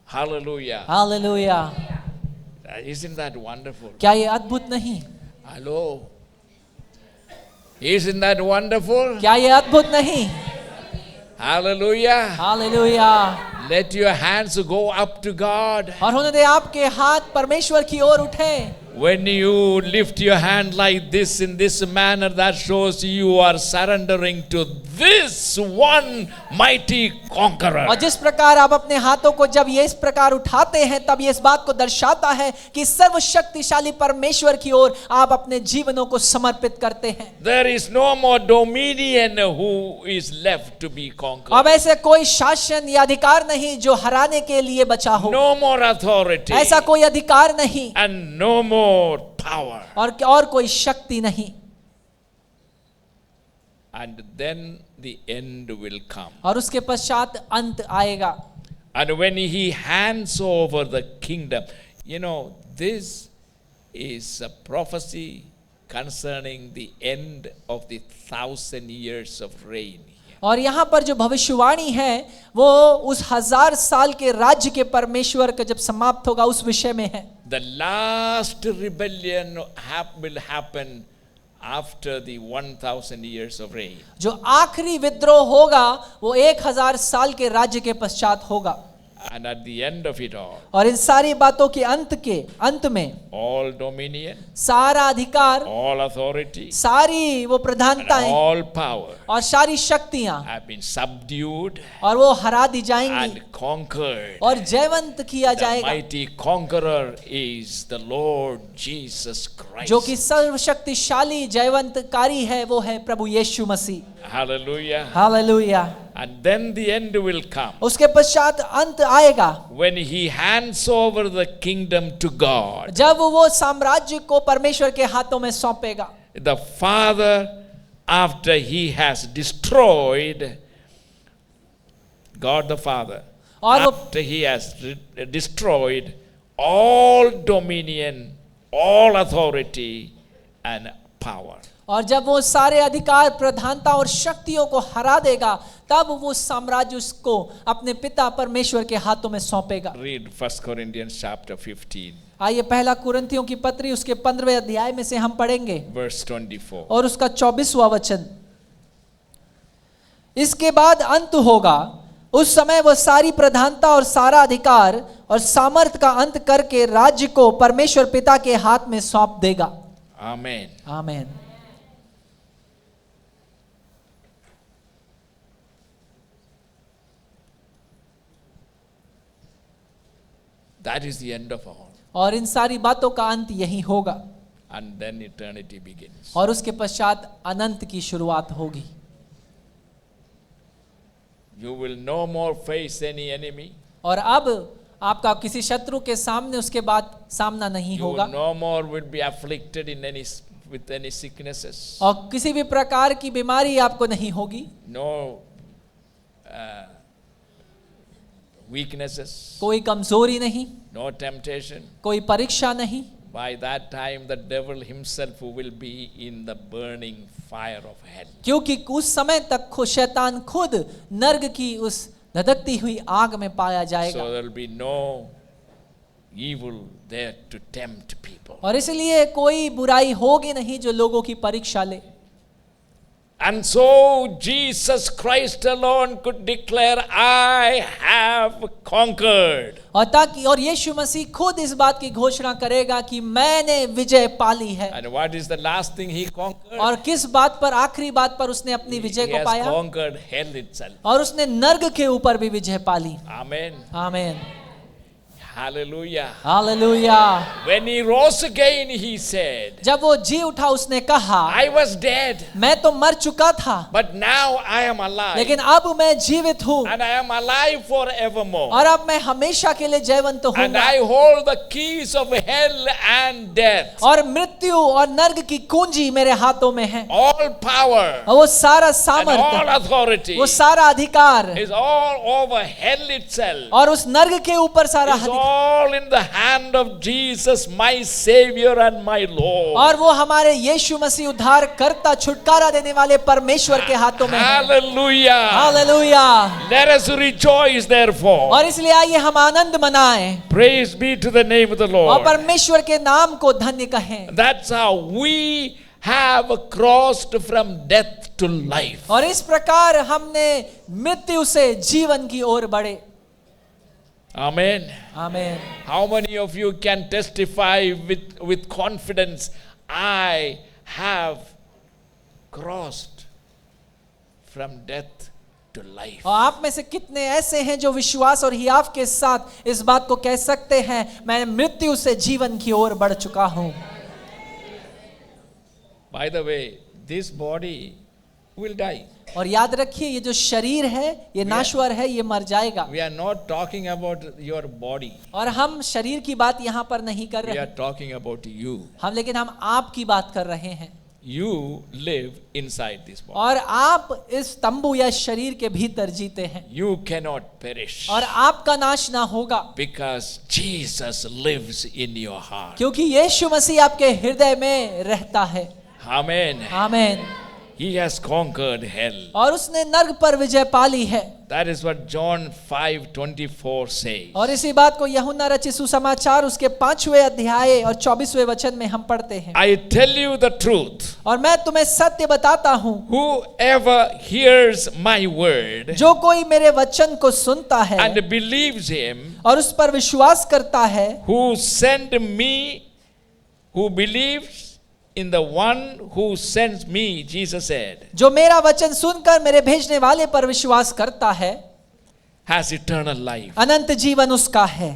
Hallelujah. Hallelujah. Isn't that wonderful? क्या ये अद्भुत नहीं? Hello. Isn't that wonderful? क्या ये अद्भुत नहीं? Hallelujah. Hallelujah. Let your hands go up to God. और होने दे आपके हाथ परमेश्वर की ओर उठे। When you lift your hand like this in this manner, that shows you are surrendering to this one mighty conqueror. और जिस प्रकार आप अपने हाथों को जब ये इस प्रकार उठाते हैं, तब ये इस बात को दर्शाता है कि सर्वशक्तिशाली परमेश्वर की ओर आप अपने जीवनों को समर्पित करते हैं। There is no more dominion who is left to be conquered. अब ऐसे कोई शासन या अधिकार नहीं जो हराने के लिए बचा हो। No more authority. ऐसा कोई अधिकार नहीं And no more power. और कोई शक्ति नहीं। And then the end will come. और उसके पश्चात अंत आएगा। And when he hands over the kingdom, you know, this is a prophecy concerning the end of the 1,000 years of reign. और यहाँ पर जो भविष्यवाणी है वो उस 1000 साल के राज्य के परमेश्वर का जब समाप्त होगा उस विषय में है। The last rebellion will happen after the 1,000 years of reign. जो आखिरी विद्रोह होगा वो 1000 साल के राज्य के पश्चात होगा। And at the end of it all, और इन सारी बातों के अंत में all dominion, सारा अधिकार, all authority, सारी वो and प्रधानताएं all power और सारी शक्तियां have been subdued और वो हरा दी जाएंगी and conquered. और जयवंत किया The जाएगा। mighty conqueror is the Lord Jesus Christ. जो कि सर्वशक्तिशाली जयवंतकारी है वो है प्रभु यीशु मसीह। Hallelujah. Hallelujah. And then the end will come उसके पश्चात अंत आएगा when he hands over the kingdom to God. जब वो साम्राज्य को परमेश्वर के हाथों में सौंपेगा। The Father, after he has destroyed, God the Father, और वो after he has destroyed all dominion, all authority and power. और जब वो सारे अधिकार, प्रधानता और शक्तियों को हरा देगा तब वो साम्राज्य उसको अपने पिता परमेश्वर के हाथों में सौंपेगा। Read 1 Corinthians chapter 15, आइए पहला कुरिन्थियों की पत्री उसके 15वें अध्याय में से हम पढ़ेंगे verse 24. और उसका 24वां वचन। इसके बाद अंत होगा, उस समय वह सारी प्रधानता और सारा अधिकार और सामर्थ का अंत करके राज्य को परमेश्वर पिता के हाथ में सौंप देगा। Amen. आमीन। That is the end of all. और इन सारी बातों का अंत यही होगा And then eternity begins. और उसके पश्चात अनंत की शुरुआत होगी। You will no more face any enemy. और अब आपका किसी शत्रु के सामने उसके बाद सामना नहीं You होगा will no more will be afflicted with any sicknesses. और किसी भी प्रकार की बीमारी आपको नहीं होगी, No weaknesses. कोई कमजोरी नहीं, No temptation. कोई परीक्षा नहीं। By that time the devil himself will be in the burning fire of hell. क्योंकि उस समय तक शैतान खुद नर्क की उस धधकती हुई आग में पाया जाएगा। So there will be no evil there to tempt people. और इसलिए कोई बुराई होगी नहीं जो लोगों की परीक्षा ले। And so Jesus Christ alone could declare, I have conquered. और यीशु मसीह खुद इस बात की घोषणा करेगा कि मैंने विजय पाली है। And what is the last thing he conquered? और किस बात पर, आखिरी बात पर उसने अपनी विजय He को has पाया? conquered hell itself. और उसने नर्क के ऊपर भी विजय पाली। Amen. आमीन। Hallelujah. Hallelujah. When he rose again, he said, जब वो जी उठा उसने कहा, I was dead, मैं तो मर चुका था, but now I am alive. लेकिन अब मैं जीवित हूँ And I am alive forevermore. और अब मैं हमेशा के लिए जयवंत And होऊंगा I hold the keys of hell and death. और मृत्यु और नर्क की कुंजी मेरे हाथों में है। All power और वो सारा and all सामर्थ्य, authority वो सारा अधिकार is all over hell itself. और उस नर्क के ऊपर सारा It's अधिकार, all in the hand of Jesus, my Savior and my Lord. और वो हमारे यीशु मसीह उद्धार करता छुटकारा देने वाले परमेश्वर के हाथों में है। Hallelujah. Hallelujah. Let us rejoice therefore. और इसलिए आइए हम आनंद मनाएं Praise be to the name of the और Lord. परमेश्वर के नाम को धन्य कहें। That's how we have crossed from death to life. और इस प्रकार हमने मृत्यु से जीवन की ओर बढ़े। Amen. आमीन। How many of you can testify with confidence, I have crossed from death to life? और आप में से कितने ऐसे हैं जो विश्वास और हियाव के साथ इस बात को कह सकते हैं, मैं मृत्यु से जीवन की ओर बढ़ चुका हूं। By the way, this body will die. और याद रखिए ये जो शरीर है ये नाश्वर है, ये मर जाएगा। We are not talking about your body. और हम शरीर की बात यहाँ पर नहीं कर We रहे, are talking about you. लेकिन हम आपकी बात कर रहे हैं। You live inside this body. और आप इस तंबू या शरीर के भीतर जीते हैं You cannot perish और आपका नाश ना होगा, because Jesus lives in your heart. क्योंकि यीशु मसीह आपके हृदय में रहता है। Amen. आमीन। He has conquered hell. और उसने नर्क पर विजय पाली है। That is what John 5:24 says. और इसी बात को यूहन्ना रचित सुसमाचार उसके 5वें अध्याय और 24वें वचन में हम पढ़ते हैं। I tell you the truth. और मैं तुम्हें सत्य बताता हूँ, Whoever hears my word जो कोई मेरे वचन को सुनता है and believes him और उस पर विश्वास करता है, who sent me, who believes in the one who sends me, Jesus said, जो मेरा वचन सुनकर मेरे भेजने वाले पर विश्वास करता है, has eternal life अनंत जीवन उसका है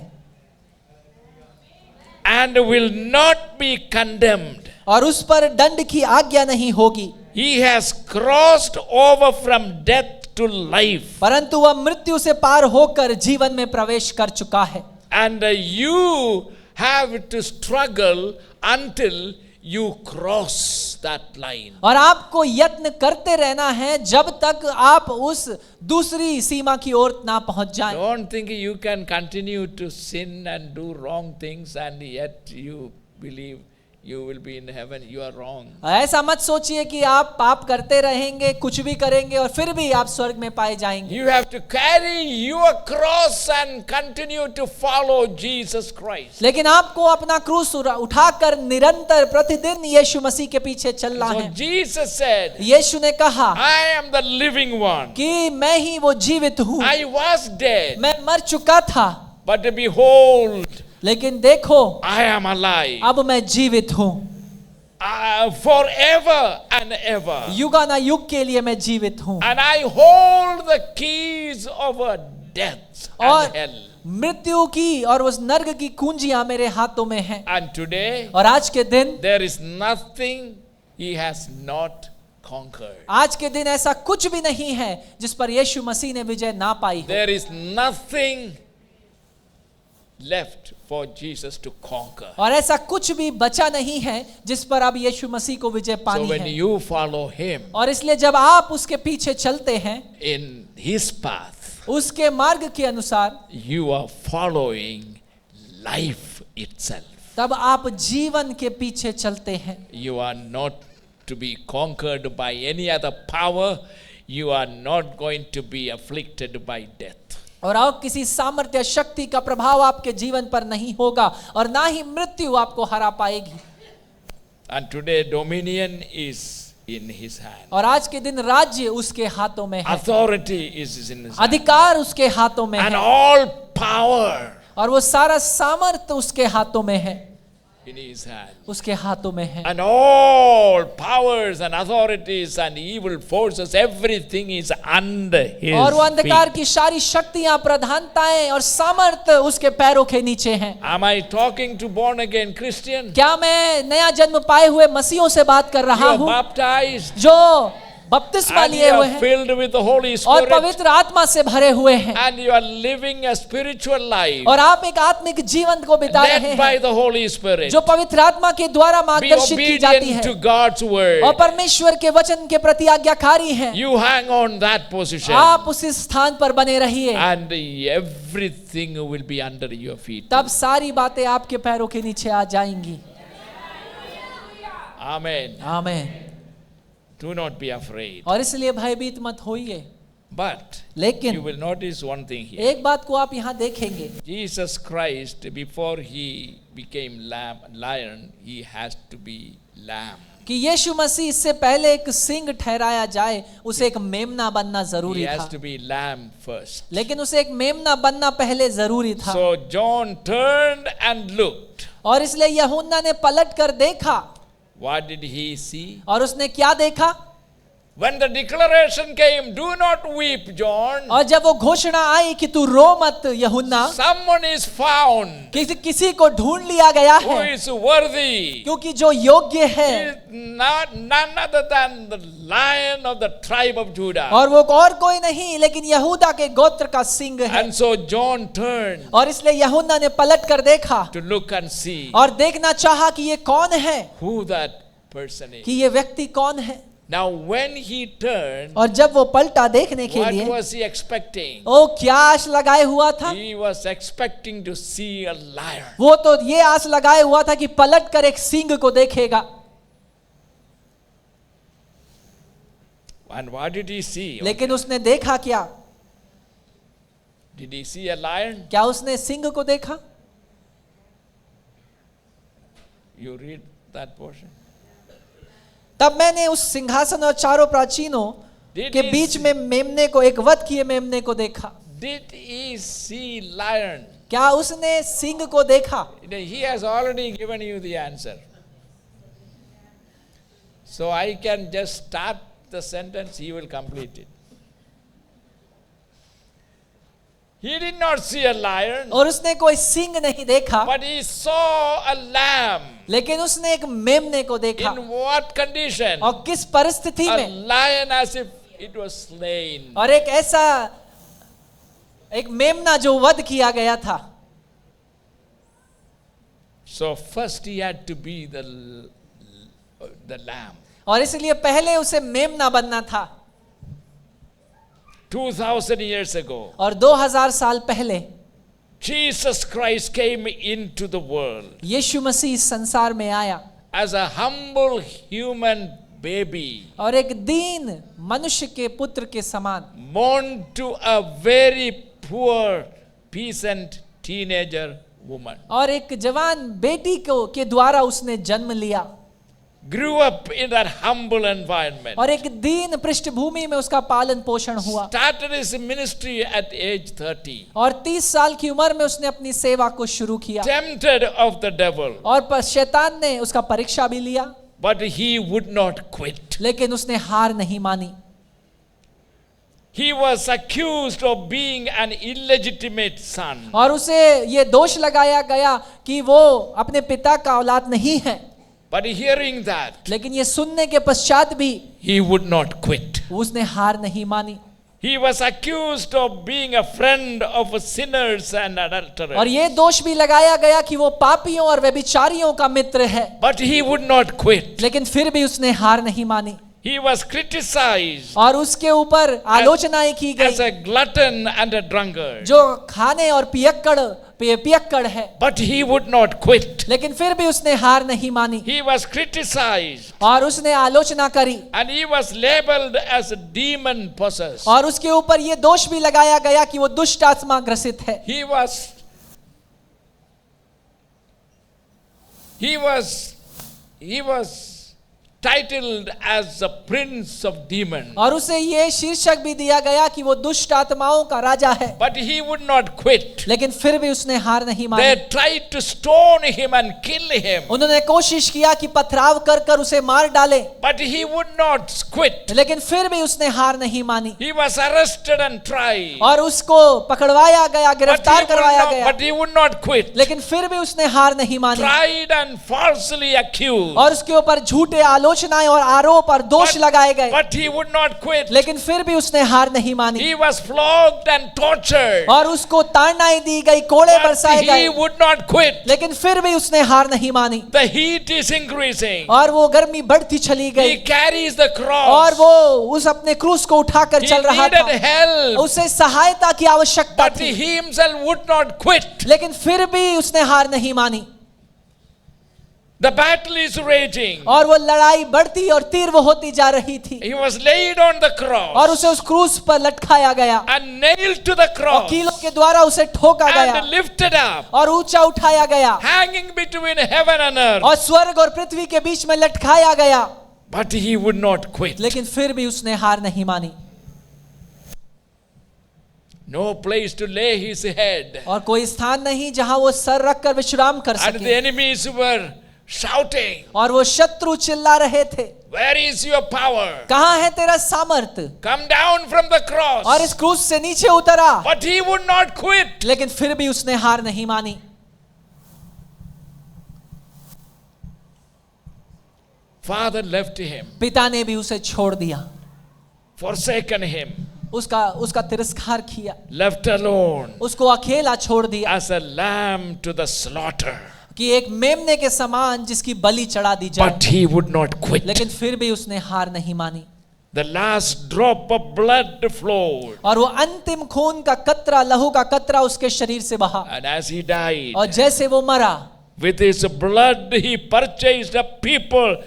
and will not be condemned. और उस पर दंड की आज्ञा नहीं होगी, He has crossed over from death to life. परंतु वह मृत्यु से पार होकर जीवन में प्रवेश कर चुका है। And you have to struggle until you cross that line. और आपको यत्न करते रहना है जब तक आप उस दूसरी सीमा की ओर ना पहुंच जाएं। Don't think you can continue to sin and do wrong things and yet you believe you will be in heaven. You are wrong. ऐसा मत सोचिए कि आप पाप करते रहेंगे, कुछ भी करेंगे और फिर भी आप स्वर्ग में पाए जाएंगे। You have to carry your cross and continue to follow Jesus Christ. लेकिन आपको अपना क्रूस उठाकर निरंतर प्रतिदिन यीशु मसीह के पीछे चलना So है। Jesus said, यीशु ने कहा I am the living one. कि मैं ही वो जीवित हूँ, I was dead, मैं मर चुका था, but behold, लेकिन देखो I am alive. अब मैं जीवित हूँ, Forever and ever. युगानुयुग के लिए मैं जीवित हूँ And I hold the keys of death और and hell. मृत्यु की और उस नर्क की कुंजियां मेरे हाथों में हैं। And today, और आज के दिन there is nothing he has not conquered. आज के दिन ऐसा कुछ भी नहीं है जिस पर यीशु मसीह ने विजय ना पाई हो। There is nothing left for Jesus to conquer. और ऐसा कुछ भी बचा नहीं है जिस पर अब यीशु मसीह को विजय So पानी when है। you follow him और इसलिए जब आप उसके पीछे चलते हैं in his path, उसके मार्ग के अनुसार, you are following life itself. तब आप जीवन के पीछे चलते हैं। You are not to be conquered by any other power. You are not going to be afflicted by death. और आप किसी सामर्थ्य शक्ति का प्रभाव आपके जीवन पर नहीं होगा और ना ही मृत्यु आपको हरा पाएगी। And today dominion is in his hand. और आज के दिन राज्य उसके हाथों में है, Authority is in his hand. अधिकार उसके हाथों में And है all power और वो सारा सामर्थ्य उसके हाथों में है। in his hand. उसके हाथों में है। And all powers and authorities and evil forces, everything is under his और वो अंधकार feet. की सारी शक्तियां, प्रधानताएं और सामर्थ उसके पैरों के नीचे हैं। Am I talking to born again Christian? क्या मैं नया जन्म पाए हुए मसीहों से बात कर You रहा are हूँ baptized जो बपतिस्मा and you लिए हुए are हैं filled with the Holy और Spirit पवित्र आत्मा से भरे हुए हैं and you are living a spiritual life और आप एक आत्मिक जीवन को बिता रहे led by हैं the Holy Spirit. जो पवित्र आत्मा के द्वारा Be मार्गदर्शित की जाती obedient है to God's word. और परमेश्वर के वचन के प्रति आज्ञाकारी हैं। You hang on that position आप उसी स्थान पर बने रहिए, and everything will be under your feet. तब सारी बातें आपके पैरों के नीचे आ जाएंगी। Amen. आमीन। Do not be afraid. और इसलिए भयभीत मत होइए। But you लेकिन will notice one thing here. एक बात को आप यहाँ देखेंगे, Jesus Christ, before he became lion, he has to be lamb. कि यीशु मसीह इससे पहले एक सिंह ठहराया जाए उसे एक मेमना बनना He जरूरी has था, to be lamb first. लेकिन उसे एक मेमना बनना पहले जरूरी था। So John turned and looked. और इसलिए यूहन्ना ने पलट कर देखा What did he see? और उसने क्या देखा? When the declaration came, do not weep, John. और जब वो घोषणा आई कि तू रो मत यूहन्ना, Someone is found किसी को ढूंढ लिया गया who है is worthy. क्योंकि जो योग्य He है is none other than the lion of the tribe of Judah. और वो और कोई नहीं लेकिन यहूदा के गोत्र का सिंह है। And so John turned और इसलिए यूहन्ना ने पलट कर देखा to look and see और देखना चाहा कि ये कौन है, who that person is. कि ये व्यक्ति कौन है। Now when he turned, और जब वो पलटा देखने के what लिए, was he expecting? ओ क्या आस लगाए हुआ था? He was expecting to see a lion. वो तो ये आस लगाए हुआ था कि पलट कर एक सिंह को देखेगा। And what did he see? लेकिन उसने देखा क्या? Did he see a lion? क्या उसने सिंह को देखा? You read that portion. तब मैंने उस सिंहासन और चारों प्राचीनों के बीच में मेमने को, एक वध किए मेमने को देखा। Did he see lion? क्या उसने सिंह को देखा? He has already given you the answer. So I can just start the sentence, he will complete it. He did not see a lion, और उसने कोई सिंह नहीं देखा, but he saw a lamb. लेकिन उसने एक मेमने को देखा। In what condition? और किस परिस्थिति A में? lion as if it was slain. और एक ऐसा एक मेमना जो वध किया गया था। So first he had to be the lamb. और इसलिए पहले उसे मेमना बनना था। 2000 years ago, और 2000 साल पहले Jesus Christ came into the world यीशु मसीह इस संसार में आया as a humble human baby, और एक दीन मनुष्य के पुत्र के समान, born to a very poor peasant teenager woman, और एक जवान बेटी को के द्वारा उसने जन्म लिया grew up in that humble environment, और एक दीन पृष्ठभूमि में उसका पालन पोषण हुआ started his ministry at age 30, और 30 साल की उम्र में उसने अपनी सेवा को शुरू किया tempted of the devil, और शैतान ने उसका परीक्षा भी लिया, but he would not quit. लेकिन उसने हार नहीं मानी। He was accused of being an illegitimate son. और उसे ये दोष लगाया गया कि वो अपने पिता का औलाद नहीं है, But hearing that, लेकिन ये सुनने के पश्चात भी he would not quit. उसने हार नहीं मानी। He was accused of being a friend of sinners and और adulterers. ये दोष भी लगाया गया कि वो पापियों और व्यभिचारियों का मित्र है, But he would not quit. लेकिन फिर भी उसने हार नहीं मानी He was criticized और उसके ऊपर आलोचनाएं की as गई a glutton and a drunkard. जो खाने और पियक्कड़ है, But he would not quit. लेकिन फिर भी उसने हार नहीं मानी He was criticized और उसने आलोचना करी and he was labeled as demon possessed. और उसके ऊपर ये दोष भी लगाया गया कि वो दुष्ट आत्मा ग्रसित है। He was titled as the prince of demons. और उसे ये शीर्षक भी दिया गया कि वो दुष्ट आत्माओं का राजा है, But he would not quit. लेकिन फिर भी उसने हार नहीं मानी। They tried to stone him and kill him. उन्होंने कोशिश किया कि पथराव कर कर उसे मार डाले, But he would not quit. लेकिन फिर भी उसने हार नहीं मानी He was arrested and tried. और उसको पकड़वाया गया, गिरफ्तार करवाया गया, But he would not quit. लेकिन फिर भी उसने हार नहीं मानी Tried and falsely accused. और उसके ऊपर झूठे आलोचनाएं और आरोप और दोष लगाए गए, But he would not quit. लेकिन फिर भी उसने हार नहीं मानी He was flogged and tortured. और उसको ताड़नाएं दी गई, कोड़े But बरसाए he गए, would not quit. लेकिन फिर भी उसने हार नहीं मानी The heat is increasing. और वो गर्मी बढ़ती चली गई He carries the cross. और वो उस अपने क्रूस को उठाकर He चल रहा needed था, help. उसे सहायता की आवश्यकता But थी, he himself would not quit. लेकिन फिर भी उसने हार नहीं मानी The battle is raging. और वो लड़ाई बढ़ती और तीव्र होती जा रही थी He was laid on the और cross उसे उस क्रूस पर लटकाया गया, and nailed to the cross वकीलों के द्वारा उसे ठोका गया and lifted up, और ऊंचा उठाया गया hanging between heaven and earth. और स्वर्ग और पृथ्वी के बीच में लटकाया गया, But he would not quit. लेकिन फिर भी उसने हार नहीं मानी। No place to lay his head. और कोई स्थान नहीं जहां वो सर रखकर विश्राम कर And the सके enemies were shouting, और वो शत्रु चिल्ला रहे थे, "Where is your power? कहां है तेरा सामर्थ, Come down from the और इस cross." क्रूस से नीचे उतरा, But he would not quit. लेकिन फिर भी उसने हार नहीं मानी। Father left him, पिता ने भी उसे छोड़ दिया, forsaken him, उसका तिरस्कार किया, left alone उसको अकेला छोड़ दिया as a lamb to the slaughter. कि एक मेमने के समान जिसकी बलि चढ़ा दी जाए, But he would not quit. लेकिन फिर भी उसने हार नहीं मानी The last drop of blood flowed. और वो अंतिम खून का कतरा, लहू का कतरा उसके शरीर से बहा And as he died, और जैसे वो मरा, with his blood he purchased a people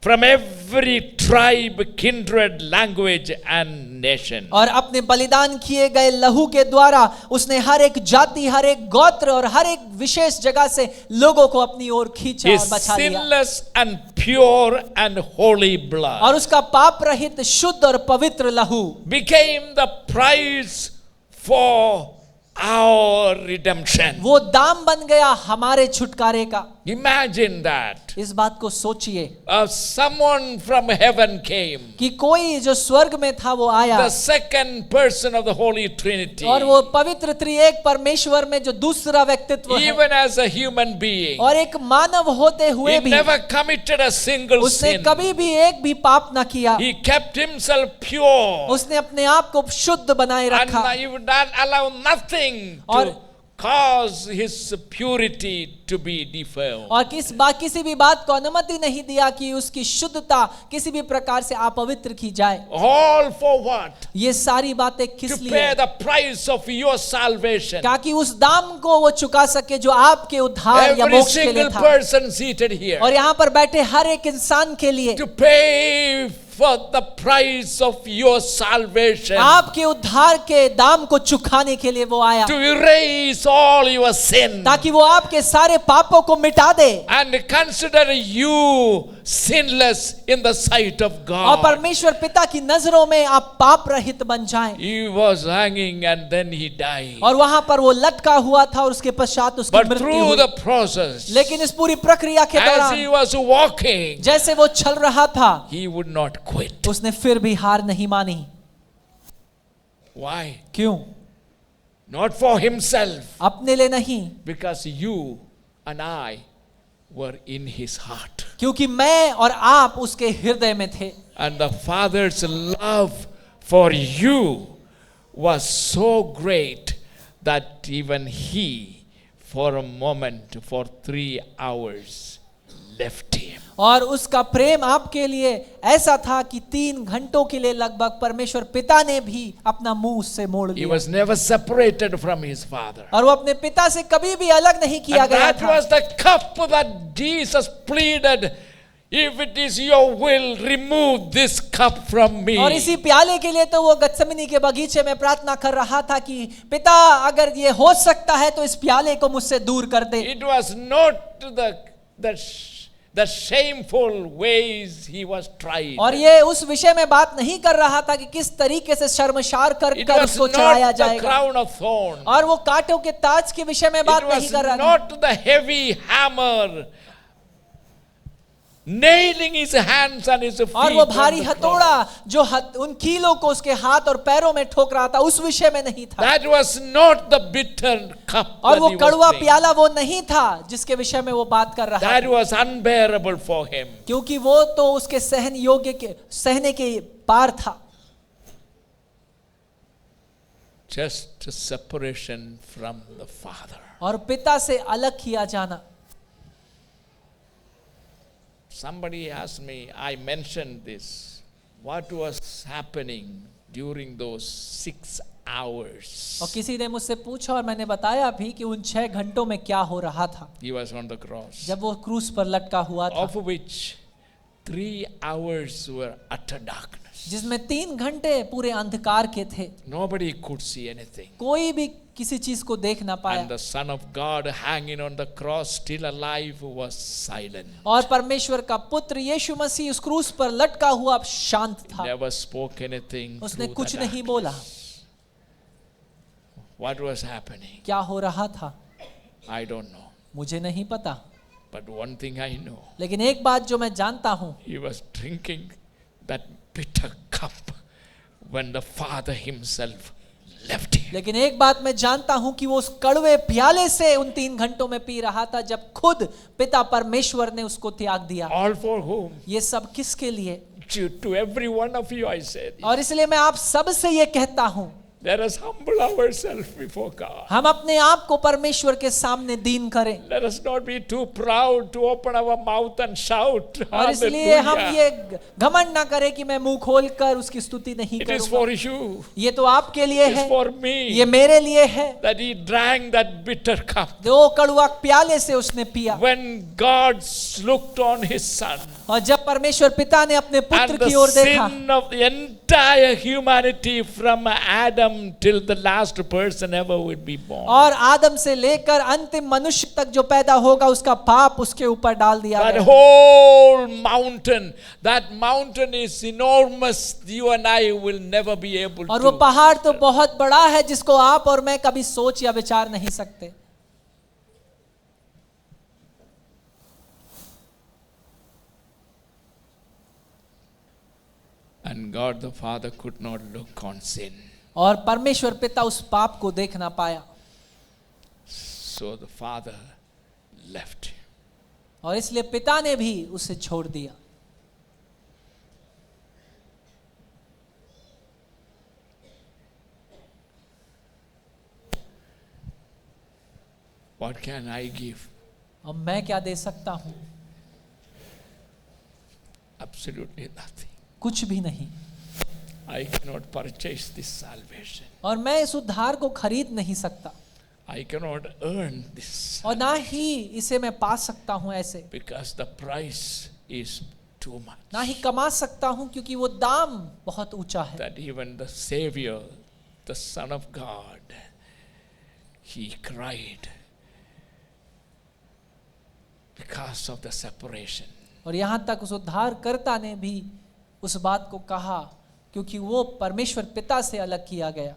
from every tribe, kindred, language and nation. और अपने बलिदान किए गए लहू के द्वारा उसने हर एक जाति, हर एक गोत्र और हर एक विशेष जगह से लोगों को अपनी ओर खींचा His और बचा लिया sinless and pure and holy blood और उसका पाप रहित, शुद्ध और पवित्र लहू became the price for our redemption. वो दाम बन गया हमारे छुटकारे का। Imagine that. इस बात को सोचिए Someone from heaven came, कि कोई जो स्वर्ग में था वो आया the second person of the Holy Trinity, और वो पवित्र त्रिएक परमेश्वर में जो दूसरा व्यक्तित्व है even as a human being. और एक मानव होते हुए He भी never committed a single उसने sin. कभी भी एक भी पाप न किया, He kept himself pure उसने अपने आप को शुद्ध बनाए and रखा he would not allow nothing to और cause his purity to be defiled. और किसी भी बात को अनुमति नहीं दिया कि उसकी शुद्धता किसी भी प्रकार से अपवित्र की जाए। All for what? ये सारी बातें To किस pay लिए? the price of your salvation. ताकि उस दाम को वो चुका सके जो आपके उद्धार या Every मोक्ष के लिए single था। person seated here. और यहाँ पर बैठे हर एक इंसान के लिए To pay for the price of your salvation. आपके उद्धार के दाम को चुकाने के लिए वो आया, To erase all your sin. ताकि वो आपके सारे पापों को मिटा दे And consider you sinless in the sight of और God. परमेश्वर पिता की नजरों में आप पाप रहित बन जाएं। He was hanging and then he died. और वहां पर वो लटका हुआ था और उसके पश्चात उसकी But मृत्यु through हुई। the process, लेकिन इस पूरी प्रक्रिया के as he दौरान was walking, जैसे वो चल रहा था, he would not quit. उसने फिर भी हार नहीं मानी। Why? क्यों? Not for himself, अपने लिए नहीं, because you and I were in his heart. क्योंकि मैं और आप उसके हृदय में थे And the Father's love for you was so great that even he, for a moment, for 3 hours, left him. और उसका प्रेम आपके लिए ऐसा था कि 3 घंटों के लिए लगभग परमेश्वर पिता ने भी अपना मुंह उससे मोड़ He लिया was never separated from his Father. और वो अपने पिता से कभी भी अलग नहीं किया And गया that था। was the cup that Jesus pleaded, if it is your will, remove this cup from me. और इसी प्याले के लिए तो वो गत्समनी के बगीचे में प्रार्थना कर रहा था कि पिता अगर ये हो सकता है तो इस प्याले को मुझसे दूर कर दे। It was not the the shameful ways he was tried. और ये उस विषय में बात नहीं कर रहा था कि किस तरीके से शर्मसार कर It कर was उसको चढ़ाया not the जाएगा, crown of thorns. और वो कांटों के ताज के विषय में बात It नहीं was कर रहा था, not the heavy hammer nailing his hands and his feet. और वो on भारी the हथौड़ा cross. जो उन कीलों को उसके हाथ और पैरों में ठोक रहा था, उस विषय में नहीं था। That was not the bitter cup और that वो he was कड़वा drinking. प्याला वो नहीं था जिसके विषय में वो बात कर रहा That था, was unbearable for him. क्योंकि वो तो उसके सहन योग्य के सहने के पार था। Just a separation from the Father. और पिता से अलग किया जाना। Somebody asked me, I mentioned this. What was happening during those 6 hours? और किसी ने मुझसे पूछा और मैंने बताया भी कि उन 6 घंटों में क्या हो रहा था He was on the cross, जब वो क्रूस पर लटका हुआ था, of which 3 hours were utter darkness. जिसमें 3 घंटे पूरे अंधकार के थे, Nobody could see anything. कोई भी किसी चीज को देख ना And पाया, the Son of God hanging on the cross, still alive, was silent. और परमेश्वर का पुत्र यीशु मसीह उस क्रूस पर लटका हुआ शांत था, Never spoke anything. उसने through कुछ the नहीं darkness. बोला। What was happening? क्या हो रहा था I don't know. मुझे नहीं पता, But one thing I know. लेकिन एक बात जो मैं जानता हूँ, He was drinking that bitter cup when the Father himself left him. लेकिन एक बात मैं जानता हूं कि वो उस कड़वे प्याले से उन 3 घंटों में पी रहा था जब खुद पिता परमेश्वर ने उसको त्याग दिया। All for whom? ये सब किसके लिए? To every one of you I said. और इसलिए मैं आप सब से ये कहता हूं, Let us humble ourselves before God. हम अपने आप को परमेश्वर के सामने दीन करें, Let us not be too proud to open our mouth and shout. और इसलिए हम Hallelujah. ये घमंड ना करें कि मैं मुंह खोल कर उसकी स्तुति नहीं It is करूंगा। for you. ये तो आपके लिए It is है, for me. ये मेरे लिए है। That he drank that bitter cup. दो कड़वा प्याले से उसने पिया, When God looked on his son. और जब परमेश्वर पिता ने अपने And पुत्र की the ओर देखा, sin of the entire humanity from Adam till the last person ever will be born. और आदम से लेकर अंतिम मनुष्य तक जो पैदा होगा उसका पाप उसके ऊपर डाल दिया That गया। whole mountain, that mountain is enormous. You and I will never be able और वो to. पहाड़ तो बहुत बड़ा है जिसको आप और मैं कभी सोच या विचार नहीं सकते। And God the Father could not look on sin. और परमेश्वर पिता उस पाप को देख ना पाया, So the Father left him. और इसलिए पिता ने भी उसे छोड़ दिया। What can I give? अब मैं क्या दे सकता हूँ? Absolutely nothing. कुछ भी नहीं। I cannot purchase this salvation. और मैं इस उद्धार को खरीद नहीं सकता, I cannot earn this और ना ही इसे मैं पा सकता हूँ ऐसे, because the price is too much. ना ही कमा सकता हूँ क्योंकि वो दाम बहुत ऊंचा है। That even the Savior, the Son of God, he cried because of the separation. और यहाँ तक उस उद्धारकर्ता ने भी उस बात को कहा क्योंकि वो परमेश्वर पिता से अलग किया गया।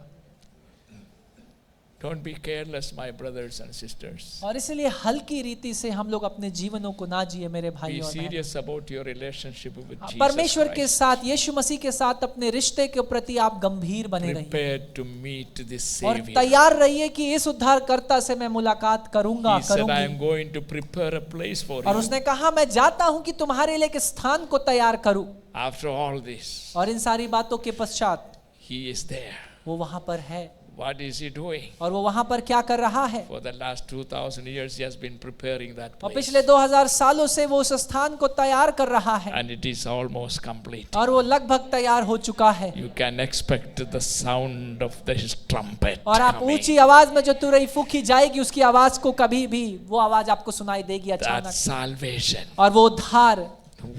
Don't be careless, my brothers and sisters. और इसलिए हल्की रीति से हम लोग अपने जीवनों को ना जिए मेरे Be भाइयों और बहनों। serious about your relationship with Jesus परमेश्वर के Christ. साथ, यीशु मसीह के साथ अपने रिश्ते के प्रति आप गंभीर बने रहिए Prepared to meet this और Savior. तैयार रहिए कि इस उद्धारकर्ता से मैं मुलाकात करूंगा, He said, I am करूंगी। going to prepare a place for और you. उसने कहा मैं जाता हूं कि तुम्हारे लिए एक स्थान को तैयार करूं। After all this, और इन सारी बातों के पश्चात He is there. वो वहां पर है। What is He doing? और वो वहां पर क्या कर रहा है? For the last 2000 years, He has been preparing that और place. पिछले 2000 सालों से वो उस स्थान को तैयार कर रहा है And it is almost complete. और वो लगभग तैयार हो चुका है। You can expect the sound of His trumpet और आप coming. ऊंची आवाज में जो तुरई फूकी जाएगी उसकी आवाज को कभी भी वो आवाज आपको सुनाई देगी That अचानक। salvation और वो उद्धार,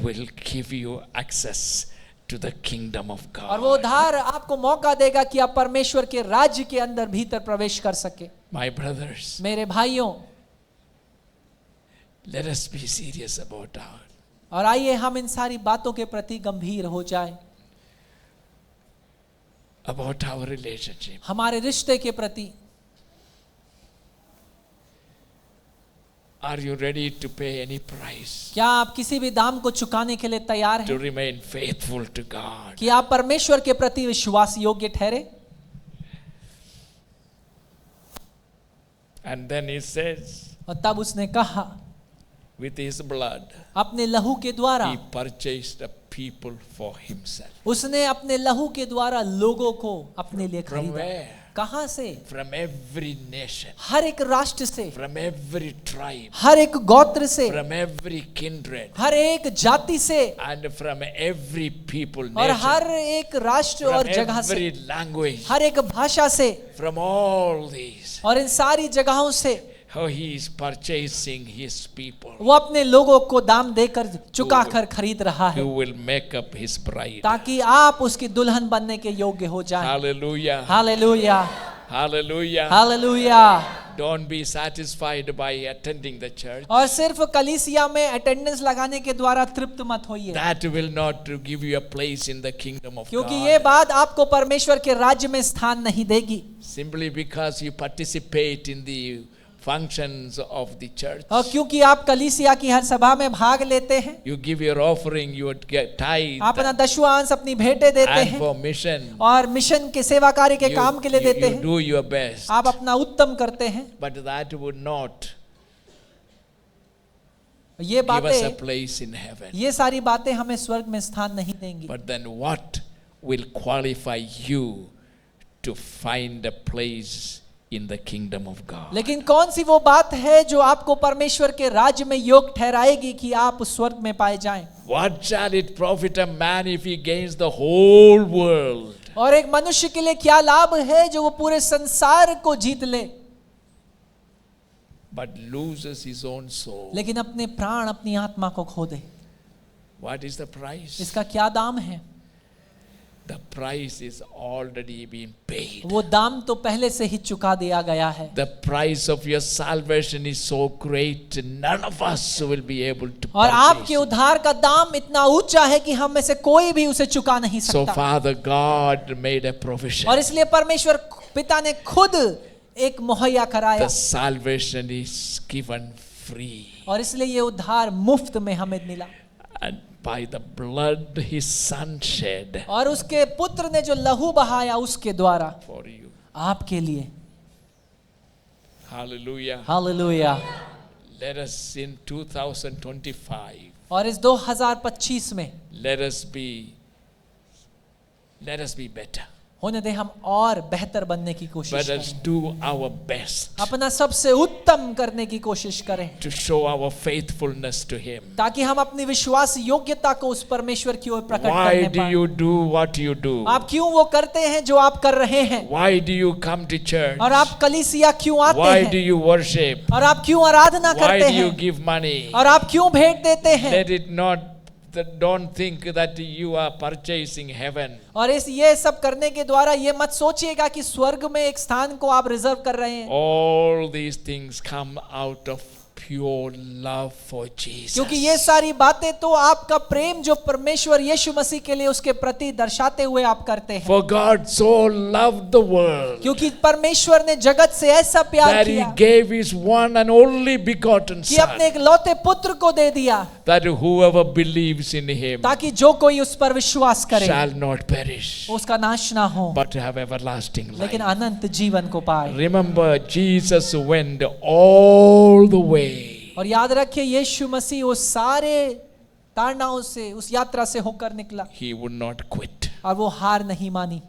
will give you access to the kingdom of और वो God. उद्धार आपको मौका देगा कि आप परमेश्वर के राज्य के अंदर भीतर प्रवेश कर सके। My brothers, मेरे भाइयों, Let us be serious about our और आइए हम इन सारी बातों के प्रति गंभीर हो जाएं, relationship. हमारे रिश्ते के प्रति। Are you ready to pay any price क्या आप किसी भी दाम को चुकाने के लिए तैयार to हैं remain faithful to God? कि आप परमेश्वर के प्रति विश्वास योग्य ठहरे? And then he says, और तब उसने कहा, with his blood, अपने लहू के द्वारा he purchased a people for himself. उसने अपने लहू के द्वारा लोगों को अपने लिए From खरीदा। where? कहां से? From every nation, हर एक राष्ट्र से, from every tribe, हर एक गोत्र से, from every kindred, हर एक जाति से, and from every people, और nation, हर एक राष्ट्र from और जगह से, every language, हर एक भाषा से, from all these. और इन सारी जगहों से How he is purchasing his people, वो अपने लोगों को दाम देकर चुका कर खरीद रहा है, who will make up his bride. ताकि आप उसकी दुल्हन बनने के योग्य हो जाएं। Hallelujah. Hallelujah, Hallelujah. Hallelujah. Don't be satisfied by attending the church. और सिर्फ कलीसिया में अटेंडेंस लगाने के द्वारा तृप्त मत होइए, That will not give you a place in the kingdom of क्योंकि God. ये बात आपको परमेश्वर के राज्य में स्थान नहीं देगी। Simply because you participate in the functions of the church. और क्योंकि आप कलीसिया की हर सभा में भाग लेते हैं, You give your offering, you get tithe, आप अपना दशवांश अपनी भेंटें देते and हैं, for mission, और मिशन के सेवा कार्य के you, काम के लिए you- देते you हैं, do your best. आप अपना उत्तम करते हैं। But that would not ये give us a बातें, place in heaven. ये सारी बातें हमें स्वर्ग में स्थान नहीं देंगी। But then what will qualify you to find a place in the kingdom of God? लेकिन कौन सी वो बात है जो आपको परमेश्वर के राज्य में योग ठहराएगी कि आप स्वर्ग में पाए जाएं? What shall it profit a man if he gains the whole world और एक मनुष्य के लिए क्या लाभ है जो वो पूरे संसार को जीत ले, but loses his own soul? लेकिन अपने प्राण, अपनी आत्मा को खो दे? What is the price? इसका क्या दाम है? The price is already been paid. वो दाम तो पहले से ही चुका दिया गया है। The price of your salvation is so great, none of us will be able to और purchase आपके it. उद्धार का दाम इतना ऊंचा है कि हम में से कोई भी उसे चुका नहीं So सकता। Father God made a provision. और इसलिए परमेश्वर पिता ने खुद एक मुहैया कराया, The salvation is given free. और इसलिए ये उद्धार मुफ्त में हमें मिला। And by the blood his son shed और उसके पुत्र ने जो लहू बहाया उसके द्वारा for you. आपके लिए। Hallelujah. Hallelujah. Let us in 2025, और इस 2025 में let us be better. होने दे हम और बेहतर बनने की कोशिश Let us करें, do our best अपना सबसे उत्तम करने की कोशिश करें, to show our faithfulness to him. ताकि हम अपनी विश्वास योग्यता को उस परमेश्वर की ओर प्रकट Why करने do पाएं। you do what you do? आप क्यों वो करते हैं जो आप कर रहे हैं, Why do you come to church? और आप कलीसिया क्यों आते Why do हैं, you worship? और आप क्यों आराधना Why करते do you हैं, give money? और आप क्यों भेंट देते हैं? Let it not, don't think that you are purchasing heaven. और इस ये सब करने के द्वारा ये मत सोचिएगा कि स्वर्ग में एक स्थान को आप रिजर्व कर रहे हैं, All these things come out of pure love for Jesus. क्योंकि ये सारी बातें तो आपका प्रेम जो परमेश्वर यीशु मसीह के लिए उसके प्रति दर्शाते हुए आप करते हैं। For God so loved the world क्योंकि परमेश्वर ने जगत से ऐसा प्यार that he किया gave his one and only begotten कि son, अपने एक लौते पुत्र को दे दिया, that whoever believes in him ताकि जो कोई उस पर विश्वास करे shall not perish उसका नाश ना हो, but have everlasting लेकिन life. अनंत जीवन को पाए। Remember, Jesus went all the way. और याद रखिए यीशु मसीह उस सारे ताड़नाओं से, उस यात्रा से होकर निकला, He would not quit. और वो हार नहीं मानी।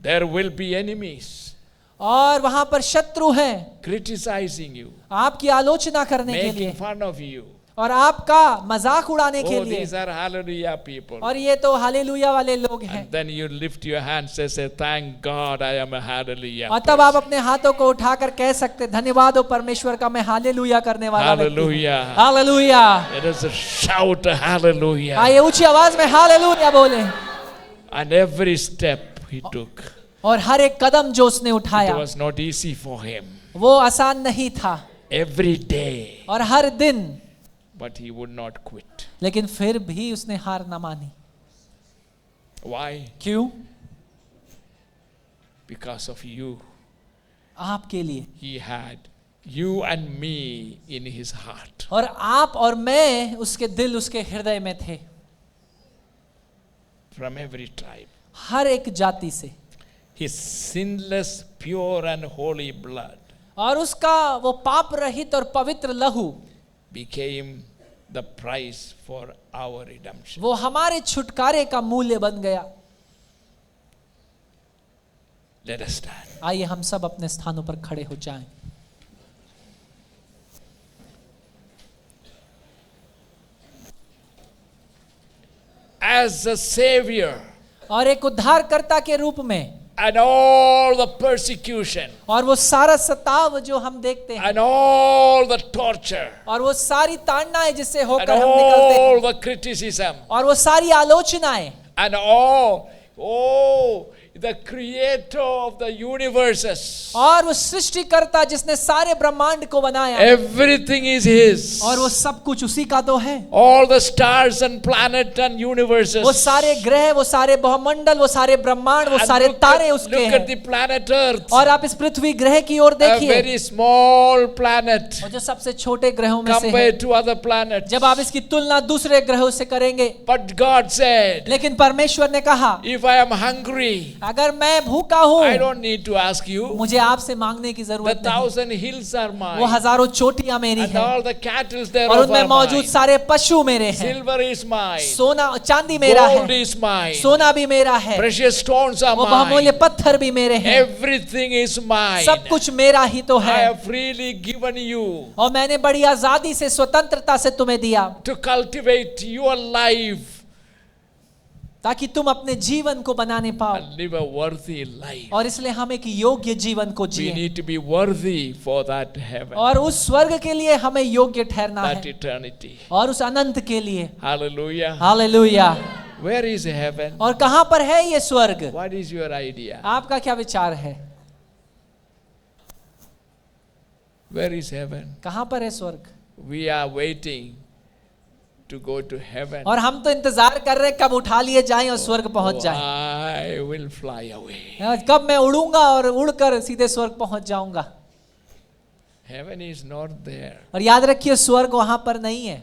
There will be enemies और वहां पर शत्रु हैं criticizing you, आपकी आलोचना करने के लिए, making fun of you. और आपका मजाक उड़ाने के Oh, लिए, these are hallelujah people. और ये तो हालेलुया वाले लोग हैं। And then you lift your hands and say, thank God I am a hallelujah और तब आप person. अपने हाथों को उठाकर कह सकते, धन्यवाद हो परमेश्वर का, मैं हालेलुया करने वाला व्यक्ति हूं। Hallelujah. Hallelujah. Let us shout a hallelujah. आइए ऊंची आवाज में हालेलुया बोले। And every step he took, और हर एक कदम जो उसने it उठाया was not easy for him. वो आसान नहीं था, every day. और हर दिन, But he would not quit. लेकिन फिर भी उसने हार ना मानी। Why? क्यों? Because of you. आपके लिए, He had you and me in his heart. और आप और मैं उसके दिल, उसके हृदय में थे, From every tribe. हर एक जाति से। His sinless, pure and holy blood और उसका वो पाप रहित और पवित्र लहू became the price for our redemption. वो हमारे छुटकारे का मूल्य बन गया। Let us stand. आइए हम सब अपने स्थानों पर खड़े हो जाएं। As a savior और एक उद्धारकर्ता के रूप में, and all the persecution और वो सारा सताव जो हम देखते हैं, and all the torture और वो सारी ताड़नाएं जिससे and होकर हम निकलते हैं, all the criticism और वो सारी आलोचनाएं, and all the creator of the universes, और वो सृष्टिकर्ता जिसने सारे ब्रह्मांड को बनाया, everything is his. और वो सब कुछ उसी का तो है। All the stars and planet and universes. वो सारे ग्रह, वो सारे बहुमंडल, वो सारे ब्रह्मांड, वो And सारे look तारे at, उसके look at हैं। the planet Earth, और आप इस पृथ्वी ग्रह की ओर a देखिए, very small planet और जो सबसे छोटे ग्रहों में से है। compared to other planets. जब आप इसकी तुलना दूसरे ग्रहों से करेंगे, But God said, लेकिन परमेश्वर ने कहा, if I am hungry, अगर मैं भूखा हूँ, I don't need to ask you. मुझे आपसे मांगने की The जरूरत नहीं। 1,000 hills are वो mine, हजारों चोटियां मेरी and हैं, all the cattle और thereof उनमें are मौजूद mine. सारे पशु मेरे हैं। Silver is mine, सोना, चांदी मेरा gold है, is mine, सोना भी मेरा है, precious stones are वो बहुमूल्य mine. पत्थर भी मेरे हैं। Everything is mine. सब कुछ मेरा ही तो I है, have freely given you और मैंने बड़ी आजादी से, स्वतंत्रता से तुम्हें दिया, to cultivate your life ताकि तुम अपने जीवन को बनाने पाओ। and live a worthy life. और इसलिए हम एक योग्य जीवन को We जिए, need to be worthy for that heaven, और उस स्वर्ग के लिए हमें योग्य ठहरना that है, eternity. और उस अनंत के लिए। Hallelujah. Hallelujah. Where is heaven? और कहां पर है ये स्वर्ग? What is your idea? आपका क्या विचार है? Where is heaven? कहां पर है स्वर्ग? We are waiting to go to heaven. और हम तो इंतजार कर रहे हैं कब उठा लिए जाएं और स्वर्ग पहुंच Oh, जाएं। I will fly away. कब मैं उड़ूंगा और उड़कर सीधे स्वर्ग पहुंच जाऊंगा। Heaven is not there. और याद रखिए, स्वर्ग वहां पर नहीं है।